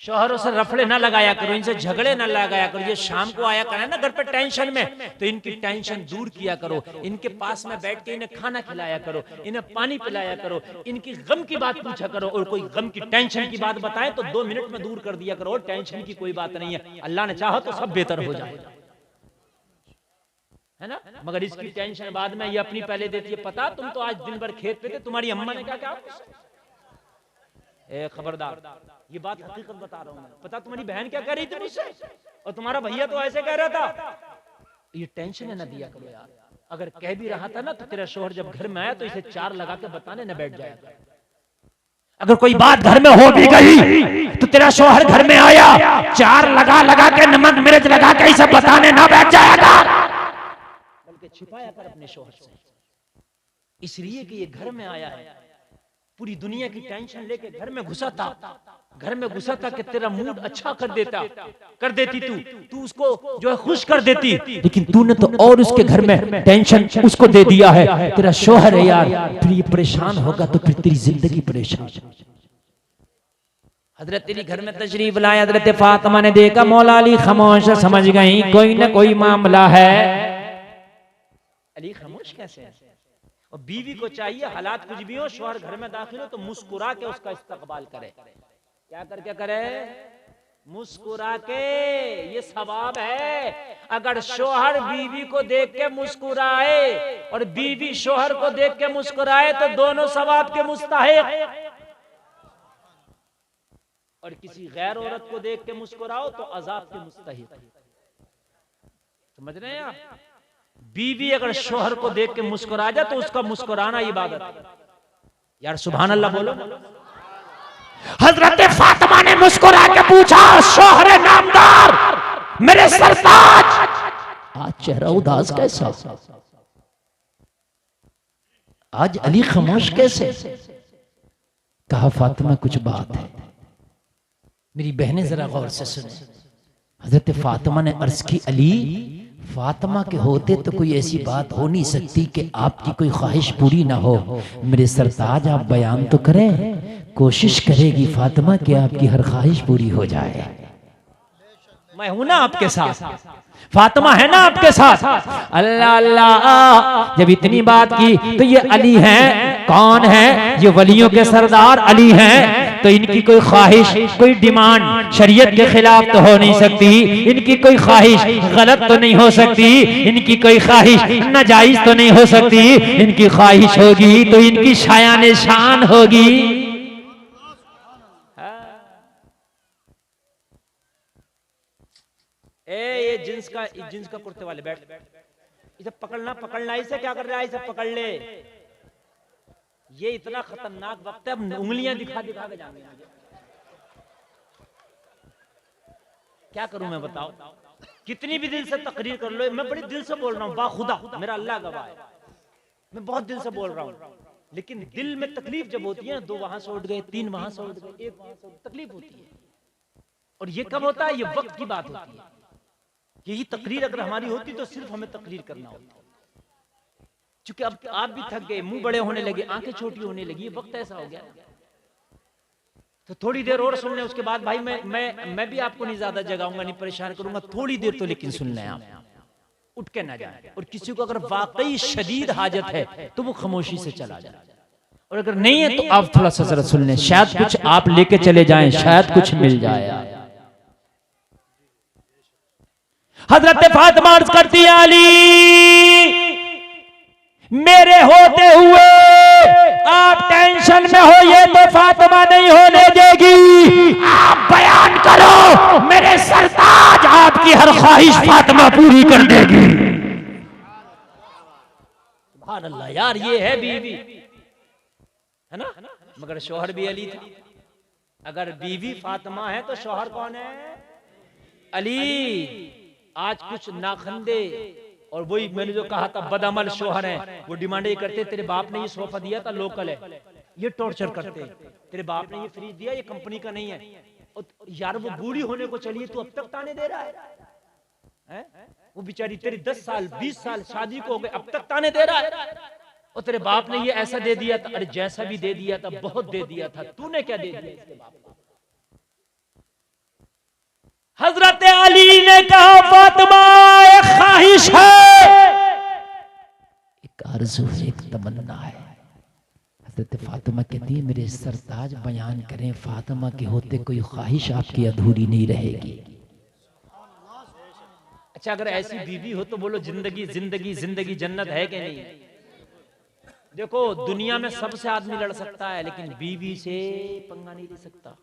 शोहरों से रफड़े ना लगाया करो, इनसे झगड़े ना लगाया करो। ये शाम को आया करे ना घर पे टेंशन में, तो इनकी टेंशन दूर किया करो। इनके पास में बैठ के इन्हें खाना खिलाया करो, इन्हें पानी पिलाया करो, इनकी गम की बात पूछा करो। और कोई गम की टेंशन की बात बताए तो 2 मिनट में दूर कर दिया करो। टेंशन की कोई बात नहीं है, अल्लाह ने चाहा तो सब बेहतर हो जाए, है ना? मगर इसकी टेंशन बाद में ये अपनी पहले देती है। पता तुम तो आज दिन भर खेत पे थे, तुम्हारी अम्मा ने क्या कहा? ए खबरदार, ये बात हकीकत बता रहा हूं मैं। पता तुम्हारी बहन क्या कह रही थी मुझसे, और तुम्हारा भैया तो ऐसे कह रहा था। ये टेंशन है ना दिया करो यार। अगर कह भी रहा था ना तो तेरा शोहर जब घर में आया तो इसे 4 लगा के बताने न बैठ जाएगा। अगर कोई बात घर में हो भी गई तो तेरा शोहर घर में आया, 4 लगा लगा के नमक मिर्च लगा के इसे बताने ना बैठ जाएगा, बल्कि छिपाया कर अपने शोहर से, इसलिए कि ये घर में आया है। पूरी दुनिया की टेंशन लेके घर में घुसा था, घर में घुसा था कि तेरा मूड अच्छा कर देती तू उसको जो है खुश कर देती, लेकिन तूने तो और उसके घर में टेंशन उसको दे दिया है। तेरा शोहर है यार, फिर ये परेशान होगा तो फिर तेरी जिंदगी परेशान। हजरत अली घर में तशरीफ लाए। हजरत फातिमा ने देखा मौला अली खामोश, समझ गई कोई ना कोई मामला है। अली खामोश कैसे है? और बीवी को चाहिए हालात कुछ भी हो, शौहर घर में दाखिल हो तो मुस्कुरा के उसका इस्तकबाल करे। क्या करके करे? मुस्कुरा के। ये सवाब है। अगर शौहर बीवी को देख के मुस्कुराए और बीवी शौहर को देख के मुस्कुराए तो दोनों सवाब के मुस्तहिक। और किसी गैर औरत को देख के मुस्कुराओ तो अजाब के मुस्तहिक। समझ रहे हैं आप? बीवी अगर शौहर को देख के मुस्कुरा जाए तो उसका मुस्कुराना इबादत है। यार सुभान अल्लाह बोलो। हजरत फातिमा ने मुस्कुरा के पूछा, शौहर नामदार, मेरे सरताज, आज चेहरा उदास कैसा? आज अली खामोश कैसे? कहा फातिमा कुछ बात है। मेरी बहनें जरा गौर से सुने। हजरत फातिमा ने अर्ज की अली, फातिमा के होते तो कोई ऐसी बात हो नहीं सकती कि आपकी कोई ख्वाहिश पूरी ना हो। मेरे सरताज आप बयान तो करें। कोशिश करेगी फातिमा कि आपकी हर ख्वाहिश पूरी हो जाए। मैं हूं ना आपके साथ, फातिमा है ना आपके साथ। अल्लाह अल्लाह, जब इतनी बात की तो ये अली हैं। कौन है? ये वलियों के सरदार अली हैं। तो इनकी कोई ख्वाहिश, कोई डिमांड शरीयत के खिलाफ तो हो नहीं सकती। इनकी कोई ख्वाहिश गलत तो नहीं हो सकती। इनकी कोई ख्वाहिश नाजायज तो नहीं हो सकती। इनकी ख्वाहिश होगी तो इनकी शायान शान होगी। ये जिन्स का कुर्ते वाले बैठ, इसे पकड़ना, इसे क्या कर रहा है? इसे पकड़ ले। ये इतना खतरनाक वक्त है, अब उंगलियां दिखा दिखा के जाएंगे। क्या करूं मैं, बताओ? कितनी भी दिल से तकरीर कर लो, मैं बड़ी दिल से बोल रहा हूं, बाखुदा मेरा अल्लाह गवाह है, मैं बहुत दिल से बोल रहा हूं। लेकिन दिल में तकलीफ जब होती है, 2 वहां से उठ गए, 3 वहां से उठ गए, 1 वहां से, तकलीफ होती है। और ये कब होता है? ये वक्त की बात होती है। यही तकरीर अगर हमारी होती तो सिर्फ हमें तकरीर करना होता। क्योंकि अब आप भी थक गए, मुंह बड़े होने लगे, आंखें छोटी होने लगी, वक्त ऐसा हो गया। तो थोड़ी देर और सुन लें, उसके बाद भाई मैं भी आपको नहीं ज्यादा जगाऊंगा, नहीं परेशान करूंगा, थोड़ी देर तो लेकिन सुन लें आप, उठ के ना जाए। और किसी को अगर वाकई शदीद हाजत है तो वो खामोशी से चला जाए, और अगर नहीं है तो आप थोड़ा सा जरा सुन लें, शायद कुछ आप लेके चले जाएं, शायद कुछ मिल जाए। हजरत फातिमा अर्ज करती है अली, मेरे होते हुए आप टेंशन में हो, ये तो फातिमा नहीं होने देगी। आप बयान करो, मेरे सरताज आपकी हर ख्वाहिश फातिमा पूरी कर देगी। सुभान अल्लाह यार, ये है बीवी, है ना? मगर शौहर भी अली था। अगर बीवी फातिमा है तो शौहर कौन है? अली। आज कुछ नाखंदे और वही मैंने जो कहा था बदअमल शौहर है, वो डिमांड ये करते, तेरे बाप ने ये सोफा दिया था, लोकल है, ये टॉर्चर करते, तेरे बाप ने ये फ्रिज दिया, ये कंपनी का नहीं है। और यार वो बूढ़ी होने को चलिए, तू अब तक ताने दे रहा है? वो बेचारी तेरी 10 साल 20 साल शादी को हो गए, अब तक ताने दे रहा है। और तेरे बाप ने ये ऐसा दे दिया था, अरे जैसा भी दे दिया था, बहुत दे दिया था, तूने क्या दे दिया इसके बाप को? हजरत अली ने कहा फातिमा एक ख्वाहिश है, एक आरज़ू है, एक तमन्ना है। हजरत फातिमा कहती है मेरे सरताज बयान करें, फातिमा के होते कोई ख्वाहिश आपकी अधूरी नहीं रहेगी। अच्छा, अगर ऐसी बीवी हो तो बोलो जिंदगी जिंदगी जिंदगी जन्नत है कि नहीं? देखो दुनिया में सबसे आदमी लड़ सकता है, लेकिन बीवी से पंगा नहीं ले सकता।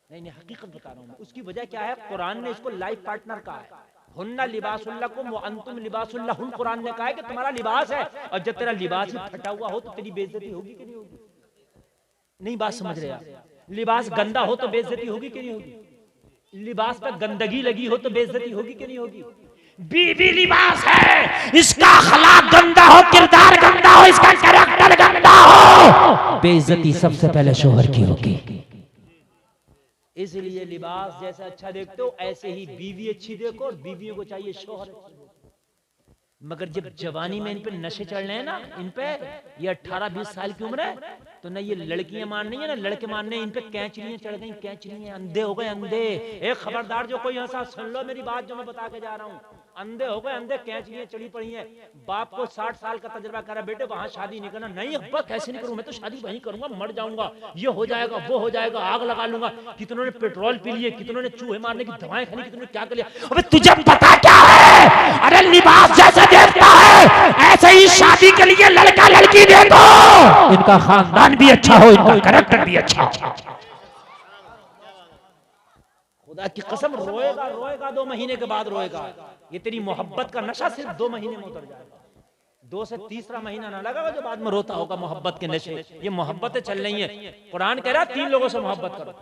नहीं, हकीकत बता रहा हूं। उसकी वजह क्या है? कुरान ने इसको लाइफ पार्टनर कहा है। हुन्ना लिबासुल्लकुम व अंतुम लिबासुल्लहुन, कुरान ने कहा है कि तुम्हारा लिबास है, और जब तेरा लिबास ही फटा हुआ हो तो तेरी बेइज्जती होगी कि नहीं होगी? नहीं बात समझ रहे आप? लिबास गंदा हो तो बेइज्जती होगी कि नहीं होगी? लिबास पे गंदगी लगी हो तो बेइज्जती होगी कि नहीं होगी? बीवी लिबास है, इसका अखलाक गंदा हो, किरदार गंदा हो, इसका कैरेक्टर गंदा हो, बेइज्जती सबसे पहले शौहर की होगी। इसलिए लिबास जैसा अच्छा देखते हो, ऐसे ही बीवी अच्छी देखो, और बीवियों को चाहिए शौहर अच्छी देखो। मगर जब जवानी में इन पे नशे चढ़ रहे हैं ना, इन पे ये 18-20 साल की उम्र है, तो ना ये लड़कियां मान रही है ना लड़के मान रहे हैं, इन पे कैंचरियां चढ़ गई, कैंचरियां, अंधे हो गए अंधे। एक खबरदार जो कोई ऐसा सुन लो मेरी बात जो मैं बता के जा रहा हूँ, अंधे हो गए अंधे, कैंचरियां चढ़ी पड़ी हैं। बाप को 60 साल का तजुर्बा करा, बेटे वहां शादी नहीं करना। नहीं अब्बा कैसे नहीं करूं, मैं तो शादी वहीं करूंगा, मर जाऊंगा, ये हो जाएगा वो हो जाएगा, आग लगा लूंगा। कितनों ने पेट्रोल पी लिए, कितनों ने चूहे मारने की दवाएं खानी, कितनों ने क्या कर लिया। अबे तुझे पता क्या है? अरे लिबास जैसे देखता है ऐसे ही शादी के लिए लड़का लड़की देखो, इनका खानदान भी अच्छा हो, इनका कैरेक्टर भी अच्छा हो। खुदा की कसम रोएगा रोएगा, 2 महीने के बाद रोएगा। ये तेरी मोहब्बत का नशा सिर्फ 2 महीने में उतर जाएगा। 2 से तीसरा महीना ना लगा जो बाद में रोता होगा मोहब्बत के नशे। ये मोहब्बतें चल रही हैं। कुरान कह रहा है 3 लोगों से मोहब्बत करो।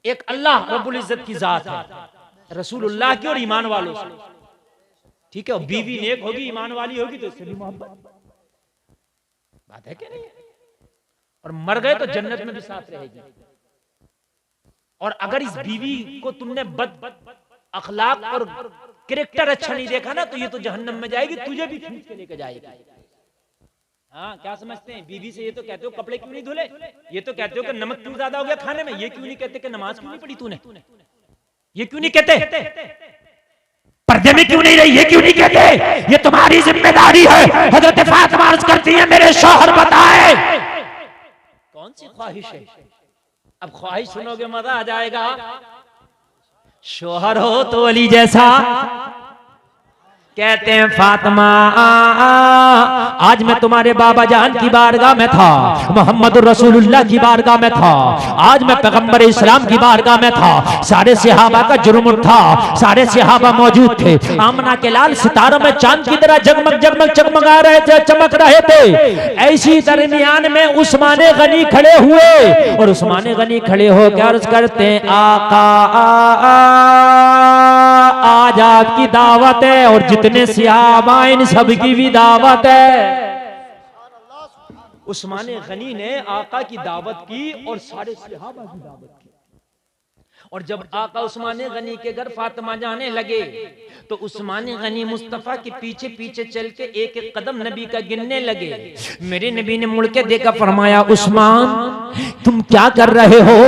एक अल्लाह रब्बुल इज्जत की जात है, रसूलुल्लाह की और ईमान वालों से। ठीक है, और बीवी नेक होगी, ईमान वाली होगी तो इससे भी मोहब्बत, बात है क्या नहीं? और मर गए तो जन्नत में भी साथ रहेगी। और अगर इस बीवी को तुमने बद अखलाक और कैरेक्टर अच्छा नहीं देखा ना, तो ये तो जहन्नम में जाएगी, तुझे भी खींच के लेकर जाएगी। हाँ, क्या समझते हैं? बीवी से ये तो कहते हो कपड़े क्यों नहीं धुले, ये तो कहते हो कि नमक क्यों ज्यादा हो गया खाने में, ये क्यों नहीं कहते कि नमाज क्यों नहीं पढ़ी तूने, ये क्यों नहीं कहते, पर्दे में क्यों नहीं रही, ये क्यों नहीं कहते? ये तुम्हारी जिम्मेदारी है। हजरत फातिमा अर्ज करती है, मेरे शौहर बताए कौन सी ख्वाहिश है। अब ख्वाहिश सुनोगे मजा आ जाएगा। शौहर हो तो अली जैसा, कहते हैं फातिमा आज मैं तुम्हारे बाबा जान की बारगाह में था, मोहम्मद रसूलुल्लाह की बारगाह में था, आज मैं पैगंबर इस्लाम की बारगाह में था, सारे सहाबा का जुर्म था, सारे सहाबा मौजूद थे, आमना के लाल सितारों में चांद की तरह जगमग जगमग चमका रहे थे, चमक रहे थे। ऐसी दरमियान में उस्मान गनी खड़े हुए और उस्मान गनी खड़े होकर अर्ज करते हैं आका आज आपकी दावत है और जितने सहाबा इन सबकी भी दावत है। उस्मान गनी ने आका की दावत की और सारे सहाबा की दावत की। और जब आका उस्मान गनी के घर फातिमा जाने लगे तो उस्मान गनी मुस्तफा के पीछे पीछे चल के एक एक कदम नबी का गिनने लगे। मेरे नबी ने मुड़ के देखा, फरमाया उस्मान तुम क्या कर रहे हो?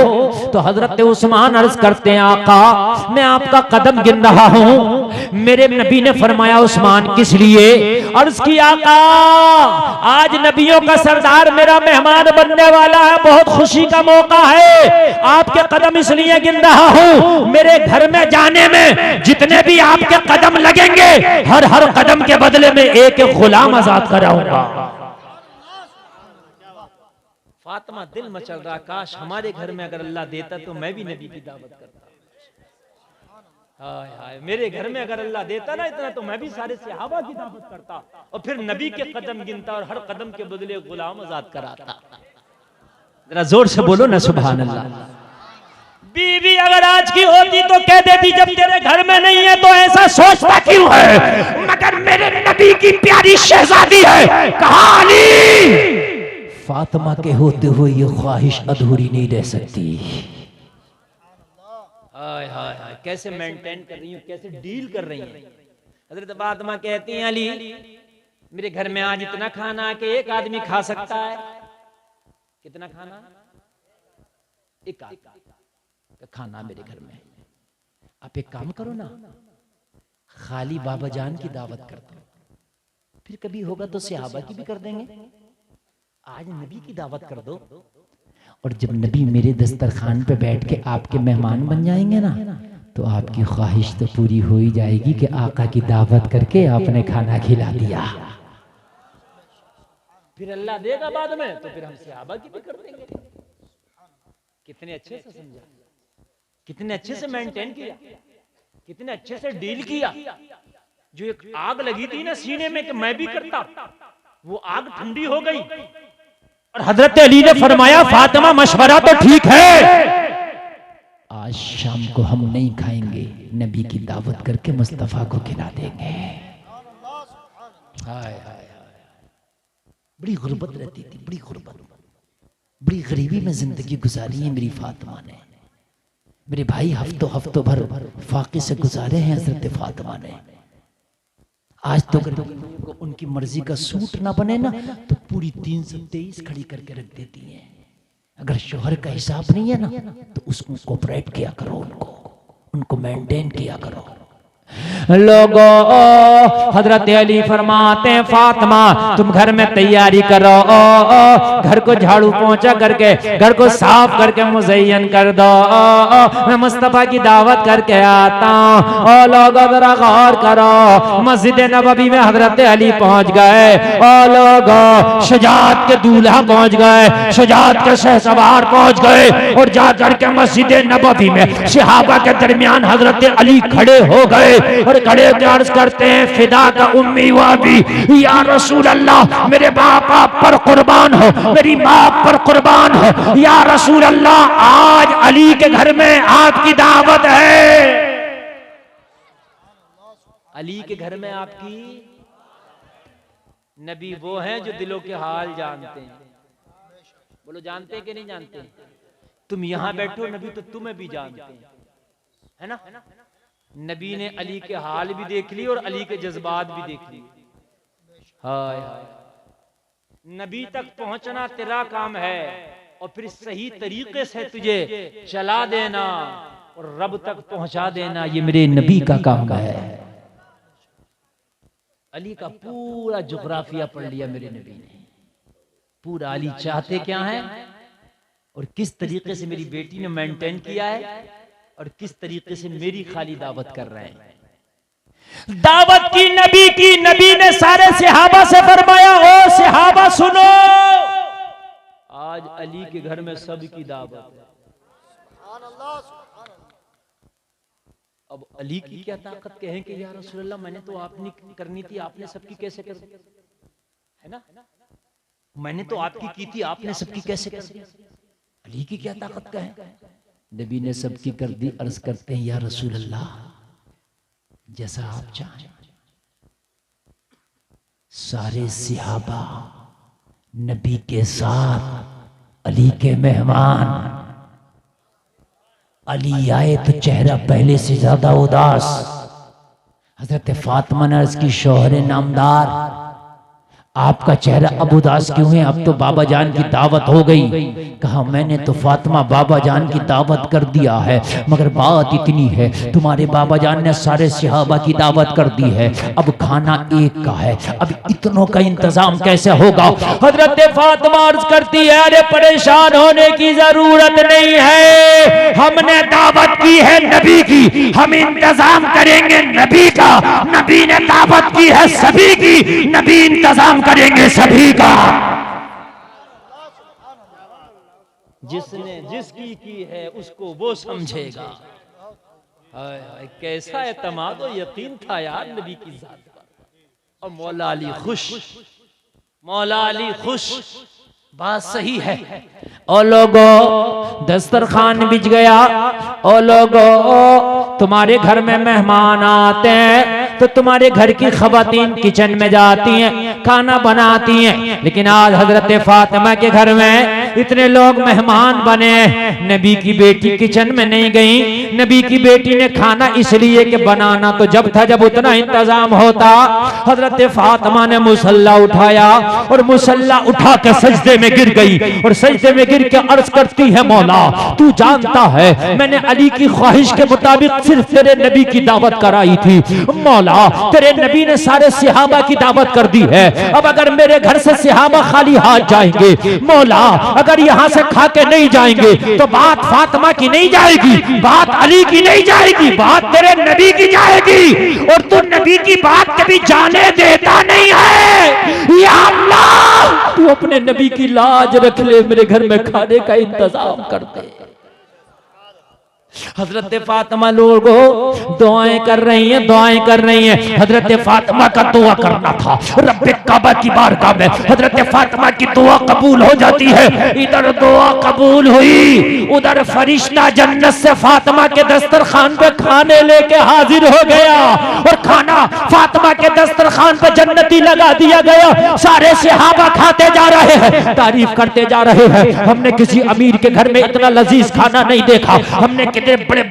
तो हजरत उस्मान अर्ज करते हैं आका मैं आपका कदम गिन रहा हूं। मेरे नबी ने फरमाया उस्मान किस लिए? अर्ज किया आका आज नबियों का सरदार मेरा मेहमान बनने वाला है, बहुत खुशी का मौका है, आपके कदम इसलिए गिन रहा हूं, मेरे घर में जाने में जितने भी आपके कदम लगेंगे हर हर कदम के बदले में एक एक गुलाम आजाद कराऊंगा। फातिमा दिल मचल रहा, काश हमारे घर में अगर अल्लाह देता तो मैं भी नबी की दावत करता। हाय हाय, मेरे घर में अगर अल्लाह देता ना इतना तो मैं भी सारे सहाबा की दावत करता और फिर नबी के कदम गिनता और हर कदम के बदले गुलाम आजाद कराता। जरा जोर से बोलो ना सुभान अल्लाह। बीवी अगर आज की होती तो कह देती जब तेरे घर में नहीं है तो ऐसा सोचता क्यों है, मगर मेरे नबी की प्यारी शहजादी है, कहां अली? फातिमा के होते हुए ये ख्वाहिश अधूरी नहीं रह सकती। हाय हाय हाय, कैसे मेंटेन कर रही हूँ, कैसे डील कर रही हैं। हजरत फातिमा कहती हैं अली मेरे घर में आज इतना खाना कि एक आदमी खा सकता है। कितना खाना? एक आदमी खाना मेरे घर में। आप एक काम करो ना, खाली बाबा जान की दावत कर दो, फिर कभी होगा तो सहाबा की भी कर देंगे। आज नबी की दावत कर दो और जब नबी मेरे दस्तरखान पे बैठ के आपके मेहमान बन जाएंगे ना तो आपकी ख्वाहिश तो पूरी हो ही जाएगी कि आका की दावत करके आपने खाना खिला दिया। फिर अल्लाह देगा बाद में तो फिर हम सहाबा की भी कर देंगे। कितने अच्छे से समझा, कितने अच्छे से मेंटेन किया, कितने अच्छे से डील किया। जो एक आग लगी थी ना सीने में कि मैं भी करता, वो आग ठंडी हो गई और हजरत अली ने फरमाया फातिमा मशवरा तो ठीक है, आज शाम को हम नहीं खाएंगे, नबी की दावत करके मुस्तफा को खिला देंगे। हाय हाय हाय, बड़ी गुर्बत रहती थी, बड़ी गुर्बत, बड़ी गरीबी में जिंदगी गुजारी है मेरी फातिमा ने। मेरे भाई हफ्तों भर फाके से गुजारे हैं हजरत फातिमा ने। आज तो अगर उनकी मर्जी का सूट ना बने ना तो पूरी 323 खड़ी करके रख देती हैं। अगर शोहर का हिसाब नहीं है ना तो उसको कोऑपरेट किया करो, उनको मेंटेन किया करो। लोगों हजरत अली फरमाते हैं फातिमा तुम घर में तैयारी करो, घर को झाड़ू पोंछा करके घर को साफ करके मुज़य्यन कर दो, मैं मुस्तफा की दावत करके आता हूँ। ओ लोगों जरा गौर करो, मस्जिद नबवी में हजरत अली पहुंच गए। ओ लोगों शुजाअत के दूल्हा पहुंच गए, शुजाअत के शहसवार पहुंच गए और जाकर के मस्जिद नबवी में सहाबा के दरमियान हजरत अली खड़े हो गए और खड़े अर्ज करते हैं फिदा का उम्मी व अबी या रसूल अल्लाह, मेरे बाप आप पर कुर्बान हो, मेरी माँ पर कुर्बान हो, या रसूल अल्लाह आज अली के घर में आपकी दावत है। अली के घर में आपकी नबी वो हैं जो दिलों के हाल जानते हैं। बोलो जानते कि नहीं जानते? तुम यहां बैठो, नबी तो तुम्हें भी जानते हैं, है ना? नबी ने अली के हाल भी देख लिए और अली के जज्बात भी देख लिए। हाय हाय, नबी तक पहुंचना तेरा काम है और फिर सही तरीके से तुझे चला देना और रब तक पहुंचा देना, ये मेरे नबी का काम है। अली का पूरा जुग्राफिया पढ़ लिया मेरे नबी ने, पूरा। अली चाहते क्या हैं और किस तरीके से मेरी बेटी ने मेंटेन किया है और किस तरीके से मेरी खाली दावत कर रहे हैं। दावत की, नबी ने सारे सहाबा से फरमाया, ओ सहाबा सुनो, आज अली के घर में सबकी दावत है। अब अली की क्या ताकत कहें कि या रसूलल्लाह मैंने तो आपने करनी थी, आपने सबकी कैसे कर दी, है ना? मैंने तो आपकी की थी, आपने सबकी कैसे कर दी? अली की क्या ताकत कहें? नबी ने सबकी कर दी। अर्ज करते हैं या रसूलल्लाह जैसा आप चाहें। सारे सहाबा नबी के साथ, अली के मेहमान। अली आए तो चेहरा पहले से ज्यादा उदास। हजरत फातिमा ने अर्ज की, शौहर नामदार आपका चेहरा अब उदास क्यों है? अब तो बाबा जान की दावत हो गई। कहा मैंने तो फातिमा बाबा जान की दावत कर दिया है, मगर बात इतनी है तुम्हारे बाबा जान ने सारे सहाबा की दावत कर दी है, अब खाना एक का है, अब इतनों का इंतजाम कैसे होगा? हजरत फातिमा अर्ज करती है, अरे परेशान होने की जरूरत नहीं है, हमने दावत की है नबी की, हम इंतजाम करेंगे नबी का। नबी ने दावत की है सभी की, नबी इंतजाम करेंगे सभी का। जिसने जिसकी की है उसको वो समझेगा। हाय हाय, कैसा एतमाद और यकीन था यार नबी की जात पर। और मौला अली खुश, मौला अली खुश। बात सही है। ओ लोगो दस्तरखान बिछ गया। ओ लोगो तुम्हारे घर में मेहमान आते हैं तो तुम्हारे घर की खवातीन किचन में जाती हैं, खाना बनाती हैं, लेकिन आज हजरत फातिमा के घर में इतने लोग मेहमान बने, नबी की बेटी किचन में नहीं गई। नबी की बेटी ने खाना इसलिए कि बनाना तो जब था जब उतना इंतजाम होता। हजरत फातिमा ने मुसल्ला उठाया और मुसल्ला उठा के सजदे में गिर गई और सजदे में गिर के अर्ज करती है, मौला तू जानता है मैंने अली की ख्वाहिश के मुताबिक सिर्फ तेरे नबी की दावत कराई थी। मौला तेरे नबी ने सारे सहाबा की दावत कर दी है, अब अगर मेरे घर से सहाबा खाली हाथ जाएंगे, मौला अगर यहाँ से खा के नहीं जाएंगे तो बात फातिमा की नहीं जाएगी, बात अली की नहीं जाएगी, बात तेरे नबी की जाएगी। और तू नबी की बात कभी जाने देता नहीं है। या अल्लाह तू अपने नबी की लाज रख ले, मेरे घर में खाने का इंतजाम कर दे। हजरत फातिमा लोगों दुआएं कर रही हैं, दुआएं कर रही हैं। हजरत फातिमा का दुआ करना था रब्बे काबा की बारगाह में, हजरत फातिमा की दुआ कबूल हो जाती है। इधर दुआ कबूल हुई, उधर फरिश्ता जन्नत से फातिमा के दस्तरखान पे खाने लेके हाजिर हो गया और खाना फातिमा के दस्तरखान पे जन्नती लगा दिया गया। सारे सहाबा खाते जा रहे हैं, तारीफ करते जा रहे हैं, हमने किसी अमीर के घर में इतना लजीज खाना नहीं देखा, हमने बड़े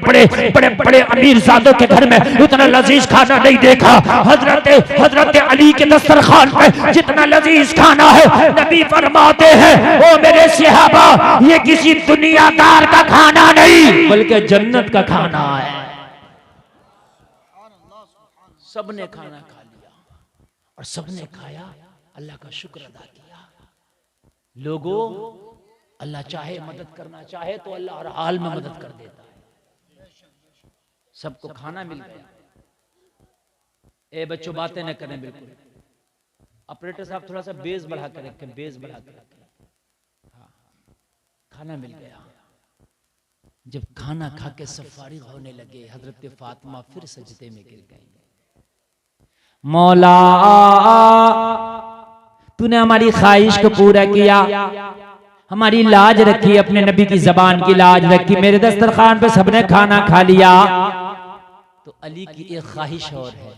बड़े अमीर ज़ादों के घर में उतना लजीज खाना नहीं देखा। हजरत अली के दस्तरखान पे जितना लजीज खाना है, नबी फरमाते हैं ओ मेरे सहाबा ये किसी दुनियादार का खाना नहीं बल्कि जन्नत का खाना है। सबने खाना खा लिया और सबने खाया, अल्लाह का शुक्र अदा किया। लोगों अल्लाह चाहे मदद करना चाहे तो अल्लाह हर हाल में मदद कर देता है। सबको खाना मिल गया। ए बच्चों बातें न करें बिल्कुल। ऑपरेटर साहब थोड़ा सा बेस बढ़ा कर रखें, बेस बढ़ा कर रखें। हाँ, खाना मिल गया। जब खाना खा के सब फारिग होने लगे, हजरत फातिमा फिर सजदे में गिर गई। मौला तूने हमारी ख्वाहिश को पूरा किया, हमारी लाज रखी, अपने नबी की जबान की लाज रखी, मेरे दस्तरखान पे सबने खाना खा लिया। तो अली की एक ख्वाहिश और है,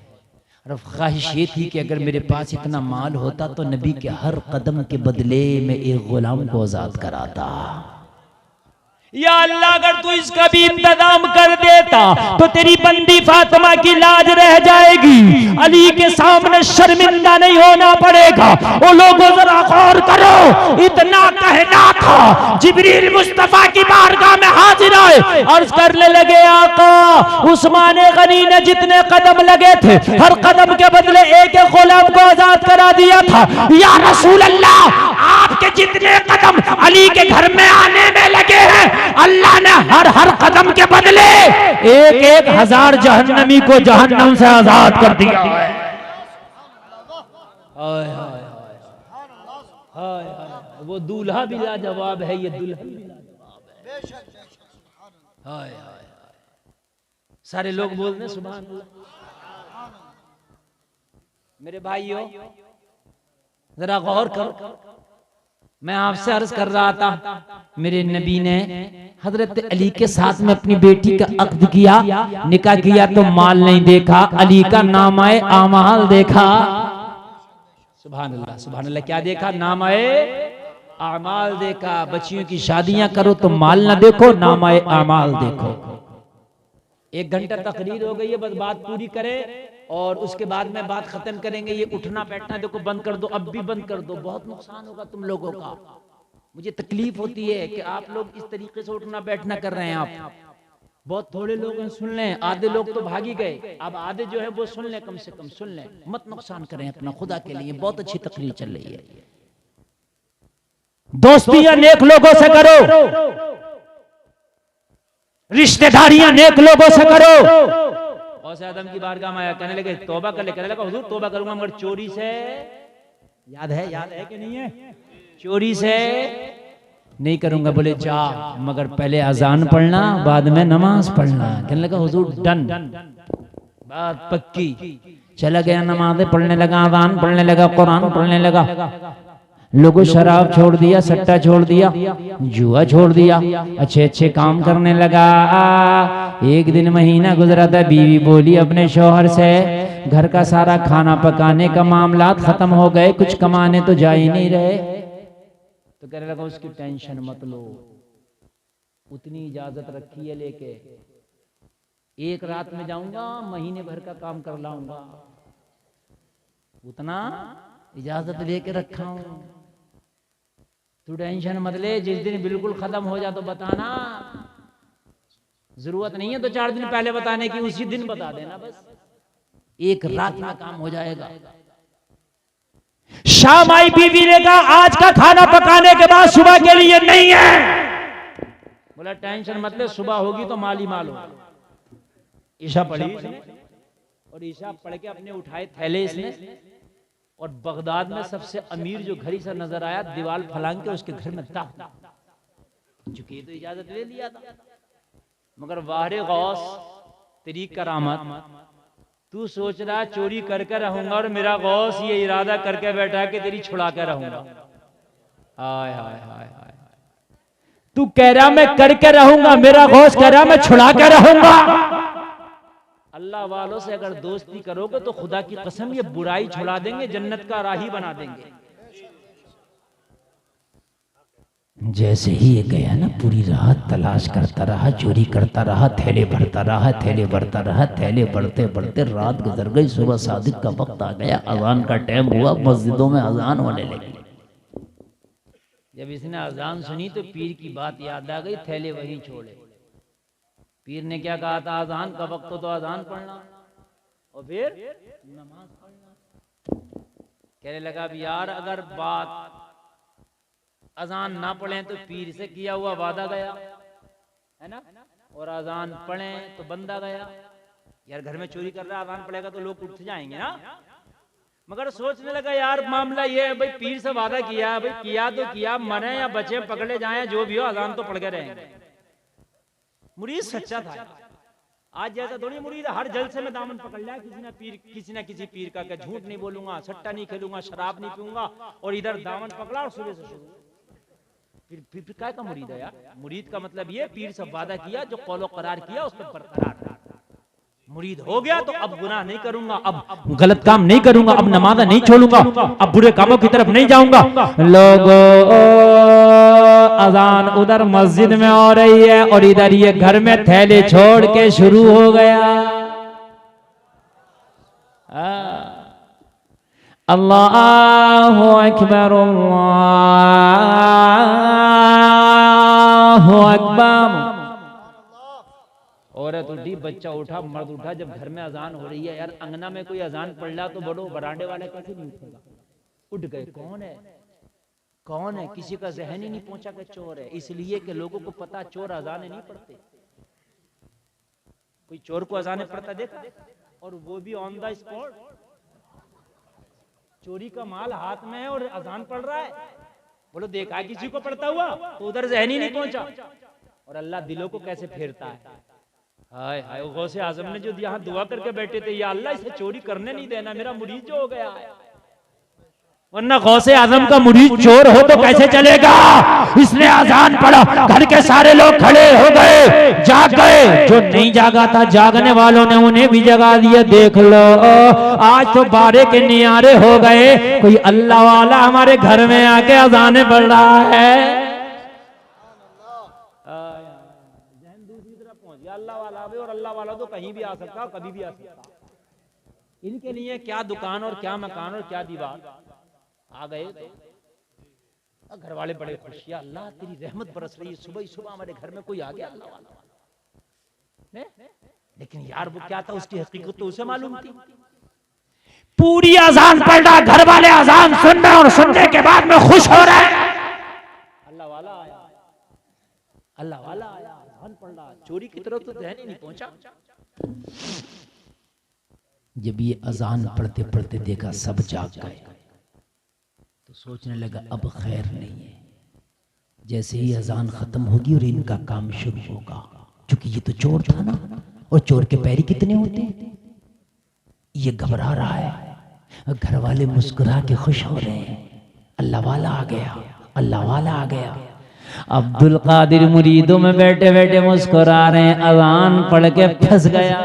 और ख्वाहिश ये थी कि अगर मेरे पास इतना माल होता तो नबी के हर कदम के बदले में एक गुलाम को आजाद कराता। या अल्लाह अगर तू इसका भी इंतजाम कर देता तो तेरी बंदी फातिमा की लाज रह जाएगी, अली के सामने शर्मिंदा नहीं होना पड़ेगा। वो लोगों जरा गौर करो, इतना कहना था जिब्रील मुस्तफा की बारगाह में हाजिर आए, अर्ज करने लगे आका उस्मान गनी ने जितने कदम लगे थे हर कदम के बदले एक एक गुलाम को आजाद करा दिया था। या रसूल अल्लाह आपके जितने कदम अली के घर में आने में लगे हैं अल्लाह ने हर हर कदम के बदले एक एक हजार जहन्नमी को जहन्नम से आजाद कर दिया। वो दूल्हा भी लाजवाब है, ये दुल्हन भी लाजवाब है। सारे लोग बोलते सुभान अल्लाह। मेरे भाइयों जरा गौर करो, मैं आपसे अर्ज कर रहा था मेरे नबी ने हजरत अली के साथ में अपनी बेटी का अक्द किया, निकाह किया तो माल नहीं देखा, अली का नामाए आमाल देखा। सुभान अल्लाह सुभान अल्लाह। क्या देखा? नामाए आमाल देखा। बच्चियों की शादियां करो तो माल ना देखो, नामाए आमाल देखो। 1 घंटा तकरीर हो गई है, बस बात पूरी करें और उसके बाद में बात खत्म करेंगे। ये उठना बैठना देखो बंद कर दो, अब भी बंद कर दो, बहुत नुकसान होगा तुम लोगों का। मुझे तकलीफ होती है कि आप लोग इस तरीके से उठना बैठना कर रहे हैं। आप बहुत थोड़े लोग हैं, सुन लें, आधे लोग तो भागी गए, अब आधे जो है वो सुन लें, कम से कम सुन लें, मत नुकसान करें अपना, खुदा के लिए। बहुत अच्छी तकरीर चल रही है। दोस्तियां नेक लोगों से करो, रिश्तेदारियां नेक लोगों से करो। और आदम की बारगाह में आया, कहने लगे तौबा कर ले, कहने लगा हुजूर तौबा करूंगा मगर चोरी से। याद है कि नहीं है? चोरी से नहीं करूंगा। बोले जा, मगर पहले अजान पढ़ना, बाद में नमाज पढ़ना। कहने लगा हुजूर डन, बात पक्की। चला गया, नमाज़ें पढ़ने लगा, अजान पढ़ने लगा, कुरान पढ़ने लगा। लोगों शराब छोड़ दिया, सट्टा छोड़ दिया, जुआ छोड़ दिया, अच्छे अच्छे काम करने लगा। एक दिन महीना गुजरा था, बीवी बोली अपने शौहर से घर का सारा खाना पकाने का मामला खत्म हो गए, कुछ कमाने तो जा ही नहीं रहे। तो कहने लगा उसकी टेंशन मत लो, उतनी इजाजत रखी है लेके, एक रात में जाऊंगा महीने भर का काम कर लाऊंगा, उतना इजाजत लेके रखा हूं, तू टेंशन मत ले। जिस दिन बिल्कुल खत्म हो जा तो बताना, जरूरत नहीं है तो 4 दिन पहले बताने की, उसी दिन बता देना, बस एक रात में काम हो जाएगा। शाम आई, बीवी ने कहा आज का खाना पकाने के बाद सुबह के लिए नहीं है। बोला टेंशन मत ले, सुबह होगी तो माल ही माल होगा। ईशा पढ़ी और ईशा पढ़ के अपने उठाए थैले इसने, और बगदाद में सबसे अमीर जो घड़ी सा नजर आया, दीवार फलांग के उसके घर में दाखिल, चूंकि तो इजाजत ले लिया था, मगर वाहरे गौस तेरी करामत, तू सोच रहा चोरी करके रहूंगा और मेरा गौस ये इरादा करके बैठा कि तेरी छुड़ा के रहूंगा। हाय हाय हाय हाय, तू कह रहा मैं करके रहूंगा, मेरा गौस कह रहा मैं छुड़ा के रहूंगा। अल्लाह वालों से अगर दोस्ती करोगे तो खुदा की कसम ये बुराई छुड़ा देंगे, जन्नत का राही बना देंगे। जैसे ही ये गया ना, पूरी रात तलाश करता रहा, चोरी करता रहा, थैले भरता रहा, थैले भरता रहा, थैले बढ़ते बढ़ते रात गुजर गई। सुबह सादिक का वक्त आ गया, अजान का टाइम हुआ, मस्जिदों में अजान होने लगी। जब इसने अजान सुनी तो पीर की बात याद आ गई, थैले वहीं छोड़े। पीर ने क्या कहा था, अजान का वक्त तो अजान पढ़ना और फिर नमाज पढ़ना। कहने लगा अब यार अगर बात अजान ना पढ़े तो पीर से किया हुआ वादा गया है ना, और अजान पढ़े तो बंदा गया। यार घर में चोरी कर रहा है, अजान पढ़ेगा तो लोग उठ जाएंगे ना। मगर सोचने लगा यार मामला ये है भाई, पीर से वादा किया, भाई किया तो किया, मरे या बचे पकड़े जाए जो भी हो, अजान तो पढ़ के रहेंगे। मुरीद सच्चा था। आज जैसा थोड़ी मुरीद हर जलसे में दामन पकड़ लिया किसी ना किसी पीर का, झूठ नहीं बोलूंगा, सट्टा नहीं खेलूंगा, शराब नहीं पीऊंगा, और इधर दामन पकड़ा और सुबह से शुरू। फिर क्या का मुरीद है यार? मुरीद का मतलब ये पीर से वादा किया, जो कौलो करार किया उस पर बरकरार। मुरीद हो गया तो अब गुनाह नहीं करूंगा, अब गलत काम नहीं करूंगा, अब नमाज नहीं छोड़ूंगा, अब बुरे कामों की तरफ नहीं जाऊंगा। लोगों, अजान उधर मस्जिद में हो रही है और इधर ये घर में थैले छोड़ के शुरू हो गया। अल्लाहु अकबर, अल्लाहु अकबर। औरत उठी, बच्चा उठा, मर्द उठा, जब घर में अजान हो रही है, यार अंगना में कोई अजान पढ़ रहा तो बड़ो बरांडे वाले कैसे नहीं उठेगा? उठ गए। कौन है, कौन है? किसी का जहन ही नहीं पहुंचा कि चोर है, इसलिए कि लोगों को पता चोर अजाने नहीं पढ़ते। कोई चोर को अजाने पढ़ता देखा? और वो भी ऑन द स्पॉट। चोरी का माल हाथ में है और अजान पढ़ रहा है, बोलो देखा किसी को पढ़ता हुआ? तो उधर जहन ही नहीं पहुंचा। और अल्लाह दिलों को कैसे फेरता है। हाय हाय, गौसे आजम ने जो यहाँ दुआ करके बैठे थे, या अल्लाह इसे चोरी करने नहीं देना, मेरा मुरीद जो हो गया है। वरना गौसे आजम का मुरीद चोर हो तो कैसे चलेगा? इसने अजान पढ़ा, घर के सारे लोग खड़े हो गए, जाग गए। जो नहीं जागा था, जागने वालों ने उन्हें भी जगा दिया। देख लो, आज तो बारे के नियारे हो गए। कोई अल्लाह वाला हमारे घर में आके अजाने पढ़ रहा है। अल्लाह वाला भी, और अल्लाह वाला तो कहीं भी आ सकता, कभी भी आ सकता। इनके लिए क्या दुकान और क्या मकान और क्या दीवार। आ गए तो घर वाले बड़े खुश, या अल्लाह तेरी रहमत बरस रही है, सुबह ही सुबह हमारे घर में कोई आ गया अल्लाह वाला। लेकिन यार वो क्या था, उसकी हकीकत तो उसे मालूम थी। पूरी अजान पढ़ रहा, घर वाले अजान सुन रहे और सुनने के बाद में खुश हो रहे। अल्लाह वाला आया, अल्लाह वाला आया, अजान पढ़ रहा, चोरी की तरफ तो ध्यान ही नहीं पहुंचा। जब ये अजान पढ़ते पढ़ते देखा सब जाग गए, तो सोचने लगा अब खैर नहीं है। जैसे ही अजान खत्म होगी और इनका काम शुरू होगा, क्योंकि ये तो चोर था ना, और चोर के पैरी कितने होते हैं। ये घबरा रहा है, घर वाले मुस्कुरा के खुश हो रहे हैं। अल्लाह वाला आ गया, अल्लाह वाला आ गया। अब्दुल कादिर मुरीदों में बैठे बैठे मुस्कुरा रहे हैं, अजान पढ़ के फंस गया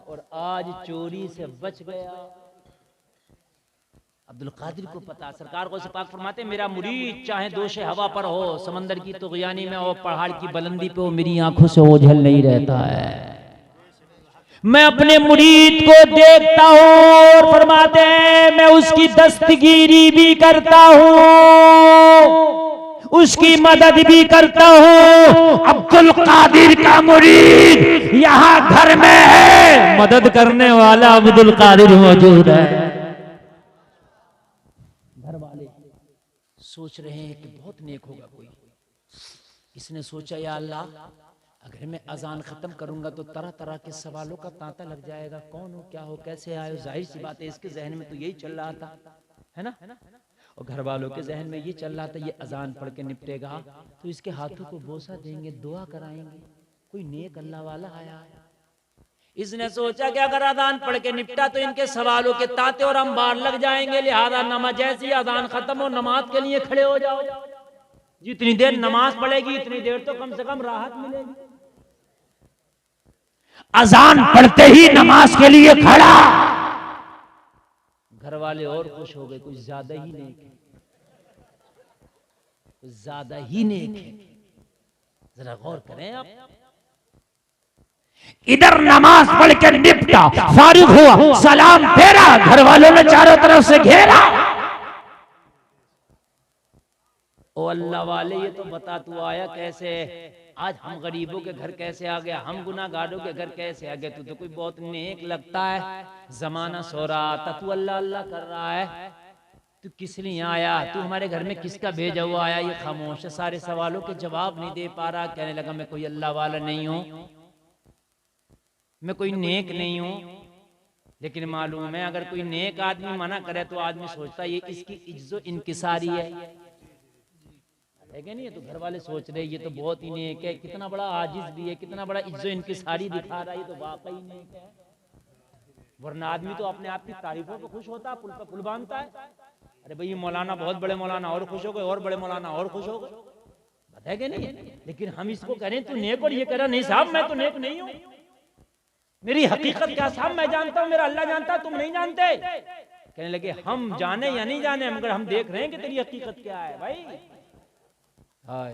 और आज चोरी से बच गया। अब्दुल कादिर को पता, सरकार को से पाक फरमाते, मेरा मुरीद चाहे दोषे हवा पर हो, समंदर की तुग़यानी में हो, पहाड़ की बुलंदी पे हो, मेरी आंखों से ओझल नहीं रहता है। मैं अपने मुरीद को देखता हूं और फरमाते हैं मैं उसकी दस्तगीरी भी करता हूं, उसकी मदद भी करता हूं। अब्दुल कादिर का मुरीद यहां घर में है, मदद करने वाला अब्दुल कादिर मौजूद है। घर वाले सोच रहे हैं कि बहुत नेक होगा कोई। इसने सोचा या अल्लाह, अगर मैं अजान खत्म करूंगा तो तरह तरह के सवालों का तांता लग जाएगा, कौन हो, क्या हो, कैसे आए हो। जाहिर सी बात है इसके जहन में तो यही चल रहा था, है ना। और घर वालों के जहन में ये चल रहा था, ये अजान पढ़ के निपटेगा तो इसके हाथों को बोसा देंगे, दुआ कराएंगे, कोई नेक अल्लाह वाला आया। इसने सोचा कि अगर अजान पढ़ के निपटा तो इनके सवालों के तांते और अंबार लग जाएंगे, लिहाजा नमाज जैसी अजान खत्म हो नमाज के लिए खड़े हो जाओ। जितनी देर नमाज पढ़ेगी इतनी देर तो कम से कम राहत मिलेगी। अजान पढ़ते ही नमाज के लिए खड़ा। घर वाले और खुश हो गए, कुछ ज्यादा ही नेक है, कुछ ज्यादा ही नेक है। जरा गौर करें आप। इधर नमाज पढ़ के निपटा, फारिग हुआ, सलाम फेरा, घर वालों ने चारों तरफ से घेरा। ओ अल्लाह वाले, ये तो बता तू आया कैसे? आज हम गरीबों के घर कैसे आ गया, हम गुनाहगारों के घर कैसे आ गया? तू तो कोई बहुत नेक लगता है, जमाना सो रहा था, तू अल्लाह अल्लाह कर रहा है, तू किस लिए आया? तू हमारे घर में किसका भेजा हुआ आया? ये खामोश है, सारे सवालों के जवाब नहीं दे पा रहा। कहने लगा मैं कोई अल्लाह वाला नहीं हूँ, मैं कोई नेक नहीं हूँ। लेकिन मालूम है अगर कोई नेक आदमी मना करे तो आदमी सोचता ये इसकी इज्जत इनकिसारी है क्या नहीं? है तो घर वाले सोच रहे ये तो बहुत ही नेक है, कितना बड़ा आजिज भी है, कितना बड़ा इज्जत इनकिसारी दिखा रहा है, ये तो वाकई नेक है। वरना आदमी तो अपने आप की तारीफों पर खुश होता है, पुल पर पुल बांधता है। अरे भाई ये मौलाना बहुत बड़े मौलाना और खुश हो गए, और बड़े मौलाना और खुश हो गए। बात है कि नहीं? लेकिन हम इसको करें तू नेक, और ये कह रहा नहीं साहब मैं तो नेक नहीं हूं, मेरी हकीकत क्या साहब मैं जानता हूं, मेरा अल्लाह जानता तुम नहीं जानते। कहने लगे हम जाने या नहीं जाने, मगर हम देख रहे हैं कि तेरी हकीकत क्या है भाई। हाय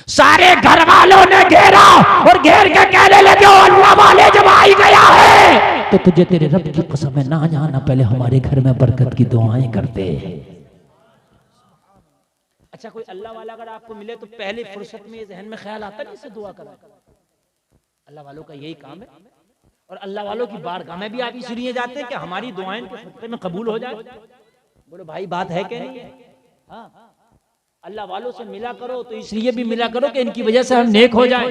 सारे घर वालों ने घेरा और घेर के कहने लगे ओ अल्लाह वाले जब आई गया है तो तुझे तेरे रब की कसम है ना जाना पहले हमारे घर में बरकत की दुआएं करते। अच्छा कोई अल्लाह वाला अगर आपको मिले तो पहले फुर्सत में जहन में ख्याल आता नहीं इससे दुआ करा। अल्लाह वालों का यही काम है, और अल्लाह वालों की बारगाह में भी आप इसलिए जाते हैं कि हमारी दुआएं इनके सदक़े में कबूल हो जाए। बोलो भाई बात है कि नहीं? हाँ, अल्लाह वालों से मिला करो तो इसलिए भी मिला करो कि इनकी वजह से हम नेक हो जाए।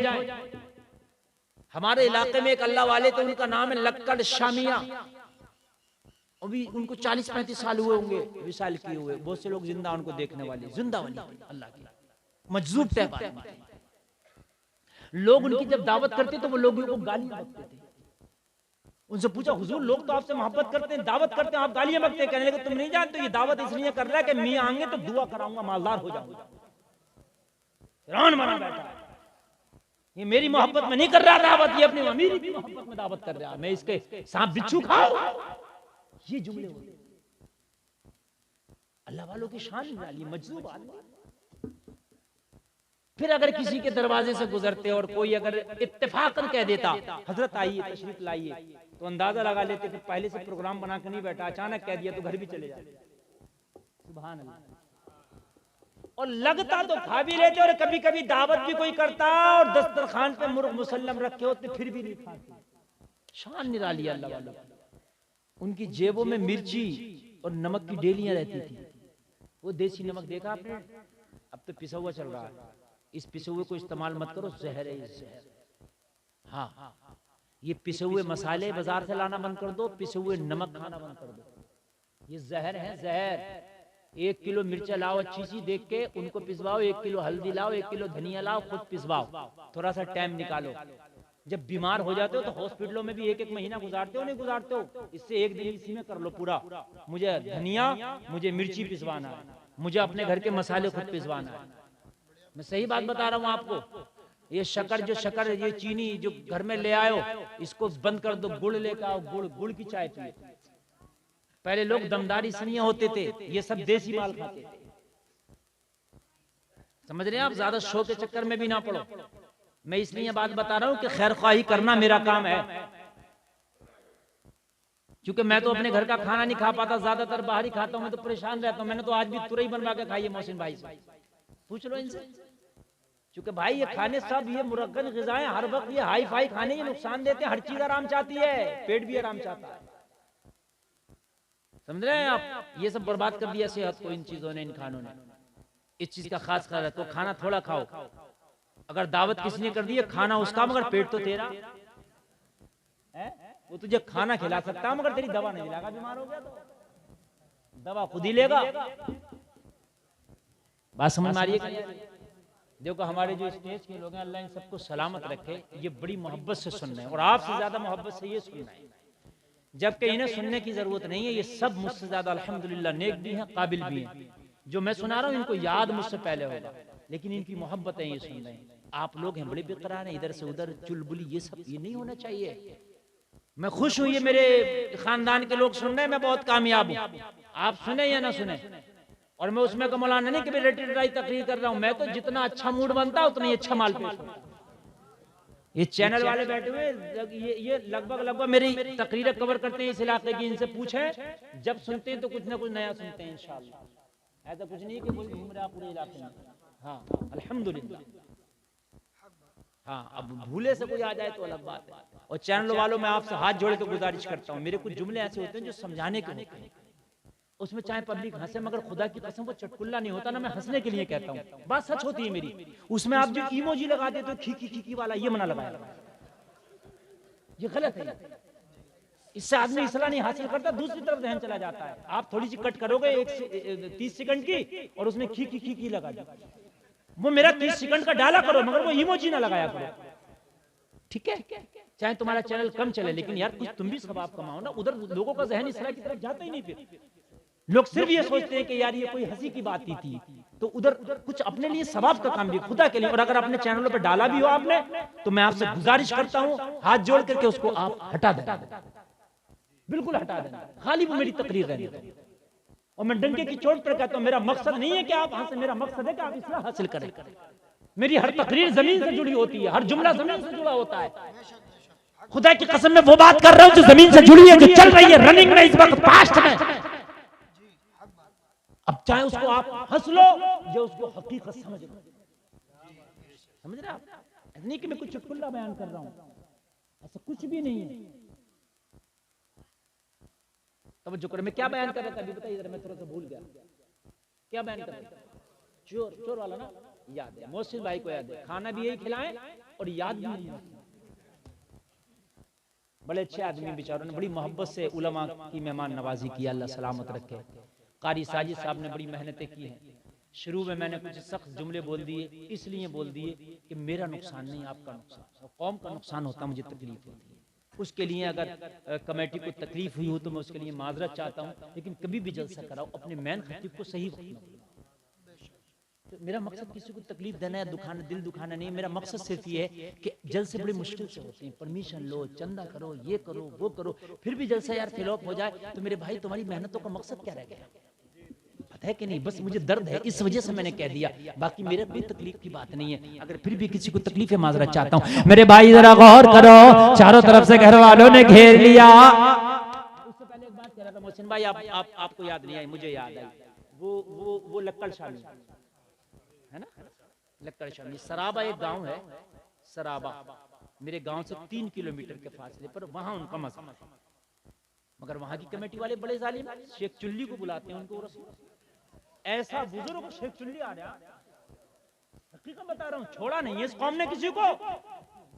हमारे इलाके में एक अल्लाह वाले थे, उनका नाम है लक्कड़ शामिया, अभी उनको 40-35 साल हुए होंगे विशाल किए हुए। बहुत से लोग जिंदा उनको देखने वाले, जिंदा वाली अल्लाह की मजजूब टाइप। लोग उनकी जब दावत करते तो वो लोगों को गालियां बकते थे। उनसे पूछा हुजूर लोग तो आपसे मोहब्बत करते हैं, दावत करते हैं, आप गालियां बकते हैं। कहने लगे तुम नहीं जानते ये दावत इसलिए कर रहा है कि मियां आएंगे तो दुआ कराऊंगा, मालदार हो जाऊंगा। हैरान बना बैठा, ये मेरी मोहब्बत में नहीं कर रहा दावत, ये अपनी अमीरी की मोहब्बत में दावत कर रहा है। मैं इसके सांप बिच्छू खाऊं, ये जुमले होते। अल्लाह वालों की शान निराली, मजलूब आदमी। फिर अगर किसी के दरवाजे से गुजरते और कोई अगर इत्तेफाकन कह देता हजरत आइए तशरीफ लाइए, तो अंदाजा लगा लेते कि पहले से प्रोग्राम बना के नहीं बैठा, अचानक कह दिया तो घर भी चले जाते। सुभान अल्लाह। और लगता तो खा भी लेते, और कभी कभी दावत भी कोई करता और दस्तरखान पे मुर्ग मुसल्लम रखे होते फिर भी नहीं खाते। शान निराली अल्लाह वालों। उनकी जेबों में मिर्ची और नमक की डेलियां रहती थी। वो देसी नमक देखा आपने? अब तो पिसा हुआ चल रहा है, इस पिसे हुए को इस्तेमाल मत करो, जहर है ये जहर। हाँ, ये पिसे हुए मसाले बाजार से लाना बंद कर दो, पिसे हुए नमक खाना बंद कर दो, ये जहर है जहर। 1 किलो मिर्चा लाओ अच्छी सी देख के, उनको पिसवाओ, 1 किलो हल्दी लाओ, 1 किलो धनिया लाओ, खुद पिसवाओ, थोड़ा सा टाइम निकालो। जब बीमार हो जाते हो तो हॉस्पिटलों में भी 1-1 महीना गुजारते हो, नहीं गुजारते हो? इससे 1 दिन इसी में कर लो पूरा। मुझे धनिया, मुझे मिर्ची पिसवाना है, मुझे अपने घर के मसाले खुद पिसवाना है। मैं सही बात बता रहा हूँ आपको। ये शक्कर ये चीनी जो घर में ले आयो, इसको बंद कर दो, गुड़ लेकर आओ, गुड़ की चाय पिए। पहले लोग दमदारी सनिया होते थे, ये सब देसी माल खाते थे। समझ रहे हैं आप? ज्यादा शो के चक्कर में भी ना पड़ो। मैं इसलिए बात बता रहा हूं कि खैर ख्वाही करना मेरा काम है, क्योंकि मैं तो अपने घर का खाना नहीं खा पाता, ज्यादातर बाहर ही खाता हूं। मैं तो परेशान रहता हूं। मैंने तो आज भी तुरई बनवा के खाई है मोहसिन भाई से, पूछ लो इनसे। क्योंकि भाई ये खाने सब ये मुरक्कन ग़िज़ाएं हर वक्त ये हाई फाई खाने ये नुकसान देते हैं। हर चीज आराम चाहती है, पेट भी आराम चाहता है। समझ रहे हैं आप? ये सब बर्बाद कर दिया सेहत को इन चीजों ने, इन खानों ने। इस चीज का खास ख्याल रखो, खाना थोड़ा खाओ। अगर दावत किसी ने कर दी है, खाना उसका मगर पेट तो तेरा है। वो तुझे खाना खिला सकता मगर तेरी दवा नहीं मिलेगा। बीमार हो गया तो दवा खुद ही लेगा। बात समझ में आ रही है? देखो हमारे जो स्टेज के लोग हैं, अल्लाह इन सबको सलामत रखे, ये बड़ी मोहब्बत से सुन रहे हैं, और आपसे ज्यादा मोहब्बत से ये सुन रहे हैं, जबकि इन्हें सुनने की जरूरत नहीं है। ये सब मुझसे ज्यादा अल्हम्दुलिल्लाह नेक भी हैं, काबिल भी हैं। जो मैं सुना रहा हूँ इनको याद मुझसे पहले होगा, लेकिन इनकी मोहब्बत है, ये सुन रहे हैं। आप लोग हैं बड़े बेकरार हैं, इधर से उधर चुलबुली, ये सब ये नहीं होना चाहिए। मैं खुश हूँ ये मेरे खानदान के लोग सुन रहे हैं, मैं बहुत कामयाब हूँ। आप सुने या ना सुने, और मैं उसमें का मौलाना नहीं कि मैं रटी रटाई तकरीर कर रहा हूँ। मैं तो जितना अच्छा मूड बनता है उतना ही अच्छा माल पेश होता है। ये चैनल वाले बैठे हुए ये लगभग मेरी तकरीरें कवर करते हैं इस इलाके की। इनसे पूछें, जब सुनते हैं तो कुछ ना कुछ नया सुनते हैं इंशाअल्लाह। ऐसा कुछ नहीं कि कोई घूम रहा पूरे इलाके में। हाँ अल्हम्दुलिल्लाह। हाँ, अब भूले से कोई आ जाए तो अलग बात है। और चैनल वालों में आपसे हाथ जोड़ के गुजारिश करता हूँ, मेरे कुछ जुमले ऐसे होते हैं जो समझाने के होते हैं। उसमें चाहे पब्लिक हंसे, मगर खुदा की कसम वो चटकुल्ला नहीं होता ना, मैं हंसने के लिए कहता हूँ, बात सच होती है मेरी। उसमें आप जो इमोजी लगा देते हो खी वाला, ये मना लगाया, ये गलत है। इससे आदमी इसलाह नहीं हासिल करता, दूसरी तरफ ध्यान चला जाता है। आप थोड़ी सी कट करोगे 30 सेकंड की, और उसमें खी लगा दी। वो मेरा 30 सेकंड का डाला करो, मगर वो इमोजी ना लगाया करो, ठीक है? चाहे तुम्हारा चैनल कम चले, लेकिन यार कुछ तुम भी सवाब कमाओ ना। उधर लोगों का जहन इस तरह की तरफ जाता ही नहीं। फिर लोग सिर्फ ये सोचते हैं कि यार ये कोई हंसी की बात ही थी, तो उधर कुछ अपने लिए सवाब का काम भी खुदा के लिए। और अगर अपने चैनलों पे डाला भी हो आपने, तो मैं आपसे गुजारिश करता हूं हाथ जोड़ करके उसको आप हटा देना, बिल्कुल हटा देना, खाली वो मेरी तकरीर रहने दो। और मैं डंके की चोट पर कहता हूं, मेरा मकसद नहीं है कि आप वहां से, मेरा मकसद है कि आप इस्लाह हासिल करें। मेरी हर तकरीर जमीन से जुड़ी होती है, हर जुमला जमीन से जुड़ा होता है। खुदा की कसम में वो बात कर रहा हूं जो जमीन से जुड़ी है, जो चल रही है, रनिंग में इस वक्त, पास्ट में। अब चाहे उसको आप हंस लो या उसको हकीकत समझ लो, समझ रहे आप? नहीं कि मैं कुछ चुटकुला बयान कर रहा हूं, ऐसा कुछ भी नहीं है। तवज्जो करो, मैं क्या बयान कर रहा था अभी बताइए जरा, मैं थोड़ा सा भूल गया क्या बयान कर रहा था। चोर, चोर वाला ना, याद है, मोहसिन भाई को याद है, खाना भी यही खिलाएं और याद भी नहीं रखें। बड़े अच्छे आदमी बेचारों ने बड़ी मोहब्बत से उलमा की मेहमान नवाजी की, अल्लाह सलामत रखे। कारी साजिद साहब ने बड़ी मेहनतें की हैं। शुरू में मैंने कुछ सख्त जुमले बोल दिए, इसलिए बोल दिए कि मेरा नुकसान नहीं, आपका नुकसान, कौम का नुकसान होता, मुझे तकलीफ होती है। उसके लिए अगर कमेटी को तकलीफ हुई हो तो मैं उसके लिए माजरत चाहता हूँ, लेकिन कभी भी जलसा कराओ अपने मैन खतीब को सही वक्त में। तो मेरा मकसद किसी को तकलीफ देना या दुखाना, दिल दुखाना नहीं। मेरा मकसद सिर्फ ये है कि जलसे बड़ी मुश्किल से होते हैं, परमिशन लो, चंदा करो, ये करो, वो करो, फिर भी जलसा यार फ्लॉप हो जाए तो मेरे भाई तुम्हारी मेहनतों का मकसद क्या रह गया? पता है कि नहीं? बस मुझे दर्द है, इस वजह से मैंने कह दिया, बाकी मेरे कोई तकलीफ की बात नहीं है। अगर फिर भी किसी को तकलीफ है, माजरत चाहता हूँ। मेरे भाई जरा गौर करो, चारों तरफ से घर वालों ने घेर लिया। उससे पहले एक बात कह रहा था मोहसिन भाई, आपको याद नहीं आई, मुझे याद आई। वो लक्कड़ शामी है ना, लक्कड़ शामी। सराबा एक गांव है, सराबा मेरे गांव से 3 किलोमीटर के फासले पर, वहां उनका मज़हब है। मगर वहां की कमेटी वाले बड़े जालिम, शेख चुल्ली को बुलाते हैं उनको रसूल। ऐसा बुजुर्ग शेख चुल्ली आ रहा, हकीकत बता रहा हूँ, छोड़ा नहीं है इस कौम ने किसी को,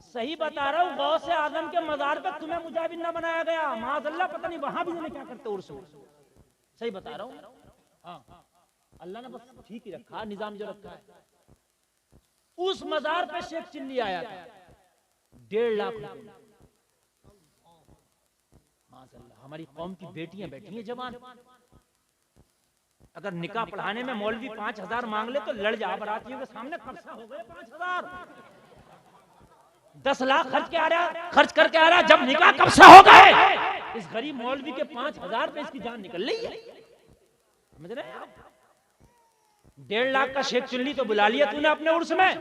सही बता रहा हूँ। गौस से आदम के मजार पे तुम्हें मुजाहिद ना बनाया गया, माज़अल्लाह, पता नहीं वहां भी क्या करते उर्स में, सही बता रहा हूँ। हाँ, अल्लाह ने बस ठीक ही रखा, निजाम जो रखा है। उस मजार पे शेख चिल्ली आया था, 1.5 लाख रुपए। माशाअल्लाह, हमारी कौम की बेटियां बैठी हैं जवान, अगर निकाह पढ़ाने में मौलवी 5,000 मांग ले तो लड़ जा, बरातियों के सामने खर्चा हो गए 5,000। 10 लाख खर्च करके आ रहा, जब निकाह कब से हो गए, इस गरीब मौलवी के 5,000 पे इसकी जान निकल रही है, समझ रहे हैं आप? 1.5 लाख का शेख चुल्ली तो बुला लिया तूने अपने उर्स में,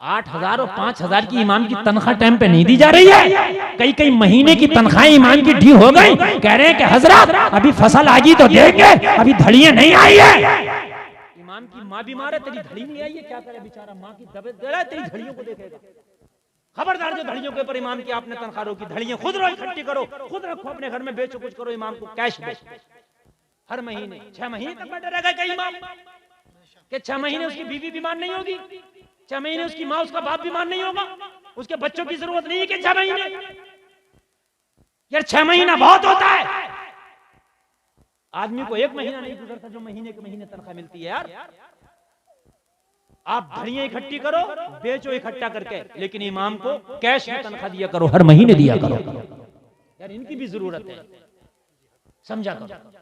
8,000 और 5,000 की इमाम की तनख्वाह टाइम पे नहीं दी जा रही है। कई महीने की तनख्वाह इमाम की ढी हो गई। कह रहे हैं कि हजरत अभी फसल आ गई तो देंगे, अभी धड़ियां नहीं आई है। इमाम की माँ बीमार है, तेरी धड़ी नहीं आई है, क्या करे बेचारा, माँ की तबीयत दे रहा है, तेरी धड़ियों को देखेगा। खबरदार जो धड़ियों के ऊपर इमाम की आपने तनख्वाह रोकी, धड़ियां खुद रो, इकट्ठी करो, खुद रखो अपने घर में, बेचो, कुछ करो, इमाम को कैश दो हर महीने। 6 महीने तक बैठा रहेगा कई इमाम कि 6 महीने उसकी बीवी बीमार नहीं होगी, 6 महीने उसकी माँ उसका बाप बीमार नहीं होगा, उसके बच्चों की जरूरत नहीं है कि 6 महीने। यार 6 महीना बहुत होता है, आदमी को 1 महीना नहीं गुजरता जो महीने के महीने तनख्वाह मिलती है। यार आप धड़ियां इकट्ठी करो, बेचो इकट्ठा करके, लेकिन इमाम को कैश में तनख्वाह दिया करो, हर महीने दिया करो। यार इनकी भी जरूरत है, समझा करो।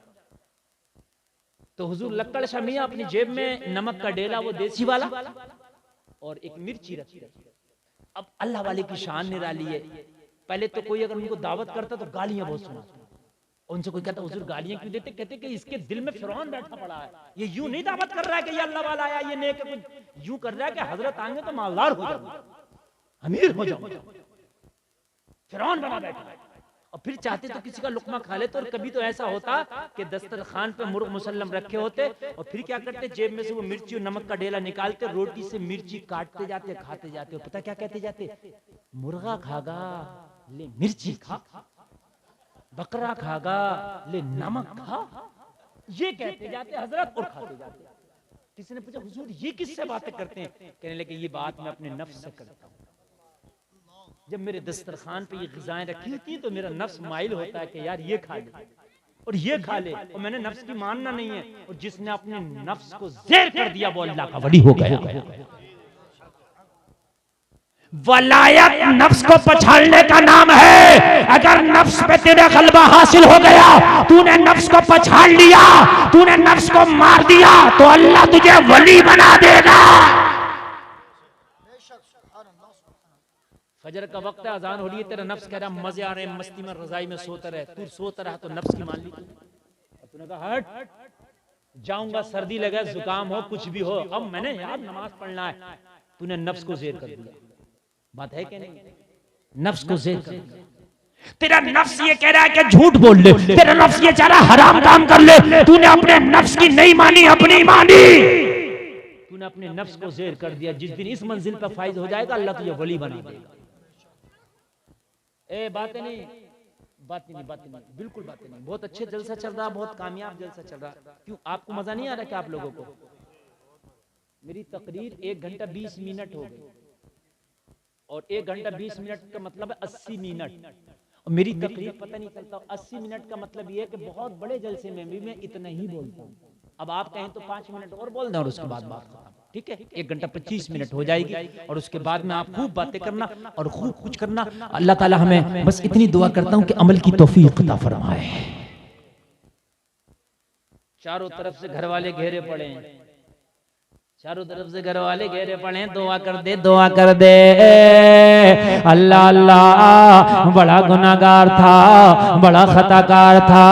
तो हुजूर लक्कड़ शाह मियां अपनी जेब में नमक का डेला, वो देसी वाला, और एक मिर्ची रखी। अब अल्लाह वाले की शान निराली है। पहले तो कोई अगर उनको दावत करता तो गालियां बहुत सुनाता, उनसे कोई कहता हुजूर गालियां क्यों देते, कहते कि इसके दिल में फिरौन बैठा पड़ा है, ये यूं नहीं दावत कर रहा है कि ये अल्लाह वाला आया, ये नेक है, कुछ यूं कर रहा है कि हजरत आएंगे तो मालदार हो जाऊंगा, अमीर हो जाऊंगा, फिरौन बना बैठा है। और फिर चाहते तो किसी का लुकमा खा लेते। और कभी तो ऐसा होता कि दस्तरखान पे मुर्ग मुसल्लम रखे होते, और फिर क्या करते, जेब में से वो मिर्ची और नमक का डेला निकालते, रोटी से मिर्ची काटते जाते, खाते जाते। पता क्या कहते जाते, मुर्गा खागा ले मिर्ची खा, बकरा खागा ले नमक खा, ये कहते जाते हजरत और खाते जाते। किसी ने पूछा हुजूर ये किससे बातें करते हैं, कहने लगे ये बात मैं अपने नफ्स से करता हूँ। जब मेरे दस्तरखान पे ये ग़िज़ाएं रखी होती तो मेरा नफ्स माइल होता है कि यार ये खा ले और ये खा ले, और मैंने नफ्स की मानना नहीं है। और जिसने अपने नफ्स को ज़ेर कर दिया वो अल्लाह का वली हो गया। वलायत नफ्स को पछाड़ने का नाम है। अगर नफ्स पे तेरा गलबा हासिल हो गया, तूने नफ्स को पछाड़ लिया, तूने नफ्स को मार दिया, तो अल्लाह तुझे वली बना देगा। फजर का वक्त है, अजान हो रही है, तेरा नफ्स कह रहा मजे आ रहे हैं, मस्ती में रजाई में सोता रहे, तू सोता रहा तो नफ्स की मान ली तूने कहा हट जाऊंगा, सर्दी लगे, जुकाम हो, कुछ भी हो, अब मैंने यार नमाज पढ़ना है, तूने नफ्स को ज़ेर कर दिया। बात है कि नहीं? नफ्स को ज़ेर कर दिया। तेरा नफ्स ये कह रहा है कि झूठ बोल ले, तेरा नफ्स ये चाह रहा है हराम काम कर ले, तूने अपने नफ्स की नहीं मानी, अपनी मानी। तूने अपने नफ्स को ज़ेर कर दिया। जिस दिन इस मंजिल पर फाइज हो जाएगा, अल्लाह तुझे वली बना देगा। ए बातें नहीं, बातें नहीं, बिल्कुल बातें नहीं। बहुत अच्छे जलसा चल रहा, बहुत कामयाब जलसा चल रहा। क्यों आपको मजा नहीं आ रहा? क्या आप लोगों को? मेरी तकरीर 1 घंटा 20 मिनट हो गई, और 1 घंटा 20 मिनट का मतलब है 80 मिनट। और मेरी तकरीर पता नहीं चलता 80 मिनट का मतलब ये है कि बहुत बड़े जलसे में भी मैं इतना ही बोलता हूँ। अब आप कहें तो 5 मिनट और बोल दें और उसके बाद बात खत्म, ठीक है? 1 घंटा 25 मिनट हो जाएगी, और उसके बाद में आप खूब बातें करना और खूब कुछ करना। अल्लाह ताला हमें बस इतनी दुआ करता हूँ कि अमल की तौफीक अता फरमाए। चारों तरफ से घर वाले घेरे पड़े हैं, चारों तरफ से घर वाले घेरे पड़े हैं, दुआ कर दे, दुआ कर दे। अल्लाह अल्लाह, बड़ा गुनाहगार था, बड़ा खताकार था,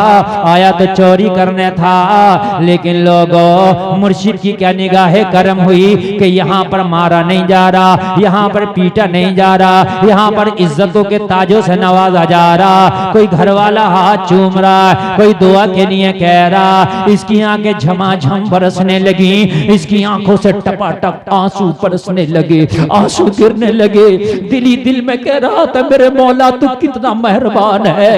आया तो चोरी करने था, लेकिन लोगों मुर्शिद की क्या निगाहे करम हुई कि यहाँ पर मारा नहीं जा रहा, यहाँ पर पीटा नहीं जा रहा, यहाँ पर इज्जतों के ताजों से नवाजा जा रहा। कोई घर वाला हाथ चूम रहा, कोई दुआ के लिए कह रहा, इसकी आंखें झमाझम बरसने लगी, इसकी आंखों से टपाटप आंसू बरसने लगे, आंसू गिरने लगे। दिल ही दिल में कह रहा था, मेरे मौला तू कितना मेहरबान है,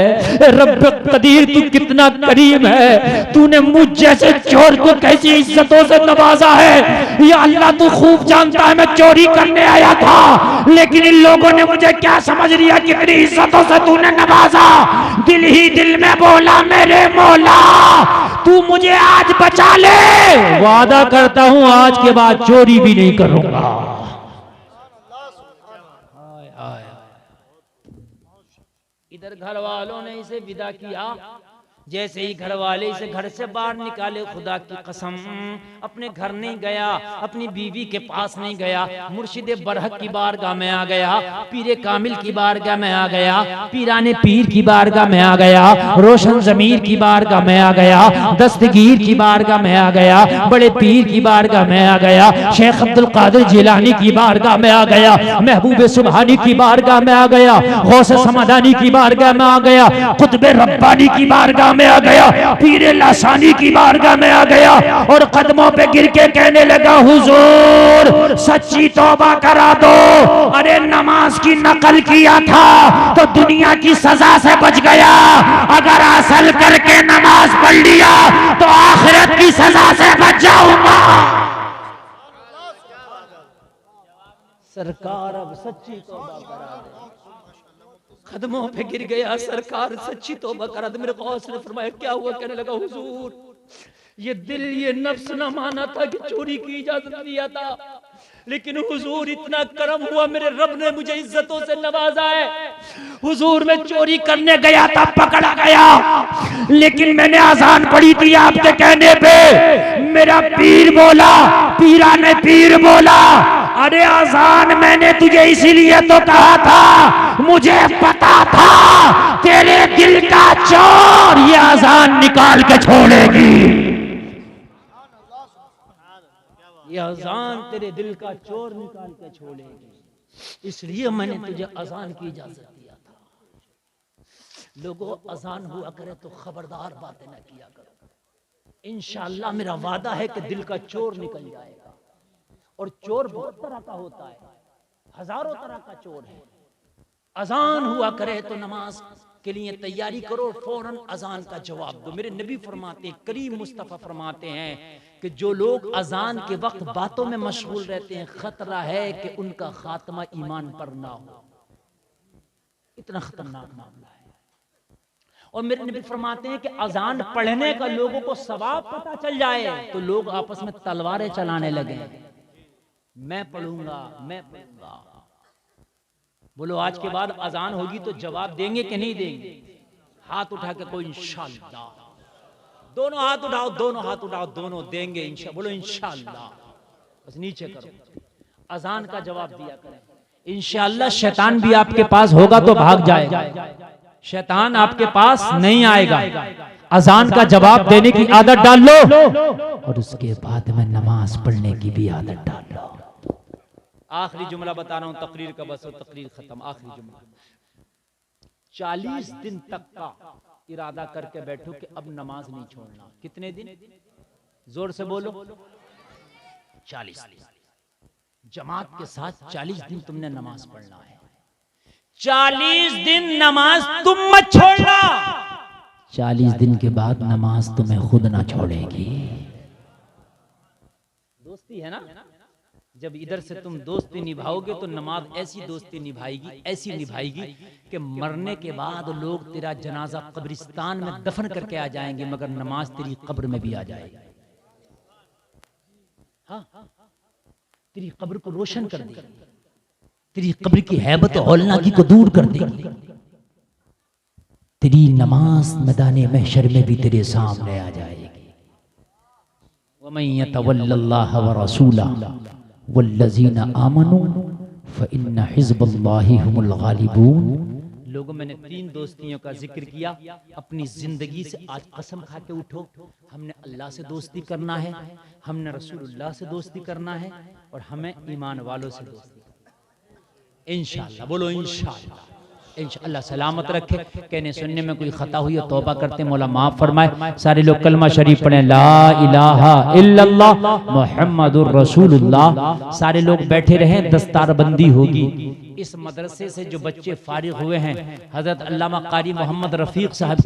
रब कदीर तू कितना करीम है, तूने मुझ जैसे चोर को कैसी इज्जतों से नवाजा है। या अल्लाह तू खूब जानता है मैं चोरी करने आया था, लेकिन इन लोगों ने मुझे क्या समझ लिया, कितनी इज्जतों से तूने नवाजा। दिल ही दिल में बोला, मेरे मौला तू मुझे आज बचा ले, वादा करता हूं आज के बाद चोरी भी नहीं करूंगा। इधर घर वालों ने इसे विदा किया, जैसे ही घर वाले इसे घर से बाहर निकाले, खुदा की कसम अपने घर नहीं गया, अपनी बीवी के पास नहीं गया, मुर्शिद बरहक की बारगाह में आ गया, पीरे कामिल की बारगाह में आ गया, पीराने पीर की बारगाह में आ गया, रोशन जमीर की बारगाह में आ गया, दस्तगीर की बारगाह में आ गया, बड़े पीर की बारगाह में आ गया, शेख अब्दुल कादिर जिलानी की बारगाह में आ गया, महबूब सुबहानी की बारगाह में आ गया, गौस समदानी की बारगाह में आ गया, कुतुब रब्बानी की बारगाह में आ गया, पीरे लासानी की बारगाह में आ गया, और कदमों पे गिर के कहने लगा, हुजूर सच्ची तौबा करा दो। अरे नमाज की नकल किया था तो दुनिया की सजा से बच गया, अगर असल करके नमाज पढ़ लिया तो आखिरत की सजा से बच जाऊंगा। सरकार अब सच्ची तौबा करा दे, कदमों पे गिर गया, सरकार सच्ची तौबा करा दे। मेरे गौस ने फरमाया क्या हुआ? कहने लगा, हुजूर ये दिल ये नफ्स न माना था कि चोरी की इजाजत दिया था, लेकिन हुजूर इतना करम हुआ, मेरे रब ने मुझे इज्जतों से नवाजा है। हुजूर मैं चोरी करने गया था, पकड़ा गया, लेकिन मैंने अजान पढ़ी थी आपके कहने पे, मेरा पीर बोला, पीरा ने पीर बोला, अरे अजान मैंने तुझे इसीलिए तो कहा था, मुझे पता था तेरे दिल का चोर ये अजान निकाल के छोड़ेगी, ये अजान तेरे दिल का चोर निकाल के छोड़ेगी, इसलिए मैंने तुझे अजान की इजाजत दिया था। लोगों अजान हुआ करे तो खबरदार बातें न किया करो, इंशाअल्लाह मेरा वादा है कि दिल का चोर निकल जाएगा। और चोर बहुत तरह का होता है, हजारों तरह का चोर है। अजान हुआ करे तो नमाज के लिए तैयारी करो, फौरन अजान का जवाब दो। मेरे नबी फरमाते हैं, करीम मुस्तफ़ा फरमाते हैं कि जो लोग अजान के वक्त बातों में मशगूल रहते हैं, खतरा है कि उनका खात्मा ईमान पर ना हो। इतना खतरनाक मामला है। और मेरे नबी फरमाते हैं कि अजान पढ़ने का लोगों को सवाब पता चल जाए तो लोग आपस में तलवारें चलाने लगे, मैं पढ़ूंगा, मैं पढ़ूंगा। बोलो आज के बाद अजान होगी तो जवाब देंगे कि नहीं देंगे? हाथ उठा के कोई इंशाअल्लाह, दोनों हाथ उठाओ, दोनों हाथ उठाओ, दोनों देंगे इंशाअल्लाह। बोलो इंशाअल्लाह, बस नीचे करो, अजान का जवाब दिया करें इंशाअल्लाह। शैतान भी आपके पास होगा तो भाग जाएगा, शैतान आपके पास नहीं आएगा। अजान का जवाब देने की आदत डाल लो और उसके बाद में नमाज पढ़ने की भी आदत डाल लो। आखिरी जुमला बता रहा हूं, तकरीर का बस, तकरीर खत्म। आखिरी जुमला, 40 दिन तक का इरादा करके बैठो कि अब नमाज नहीं छोड़ना। कितने दिन? जोर से बोलो। 40 दिन जमात के साथ 40 दिन तुमने नमाज पढ़ना है। 40 दिन नमाज तुम मत छोड़ना। 40 दिन के बाद नमाज तुम्हें खुद ना छोड़ेगी। दोस्ती है ना, जब इधर से तुम दोस्ती निभाओगे तो नमाज ऐसी दोस्ती निभाएगी, ऐसी निभाएगी कि मरने के बाद लोग तेरा जनाजा कब्रिस्तान में दफन करके आ जाएंगे, मगर नमाज तेरी कब्र में भी आ जाएगी। हाँ, तेरी कब्र को रोशन कर देगी, तेरी कब्र की हैबत हौलनाकी को दूर कर देगी। तेरी नमाज मैदाने महशर में भी तेरे सामने आ जाएगी। वमन यतवल्लल्लाह व रसूलहु वल्लज़ीना आमनू फ़इन्न हिज़्बल्लाहि हुमुल गालिबून। लोगों, मैंने 3 दोस्तियों का जिक्र किया। अपनी जिंदगी से आज कसम खा के उठो, हमने अल्लाह से दोस्ती करना है, हमने रसूलुल्लाह से दोस्ती करना है और हमें ईमान वालों से दोस्ती इंशाअल्लाह। बोलो इंशाअल्लाह। इंशाअल्लाह सलामत रखे। कहने सुनने में कोई खता हुई है तौबा करते मौला माफ फरमाए। सारे लोग कलमा शरीफ पढ़ें, ला इलाहा इल्लल्लाह मुहम्मदुर रसूलुल्लाह। सारे लोग बैठे रहें, दस्तारबंदी होगी। इस मदरसे से जो बच्चे फारिग हुए हैं, हजरत अल्लामा कारी मोहम्मद रफीक साहब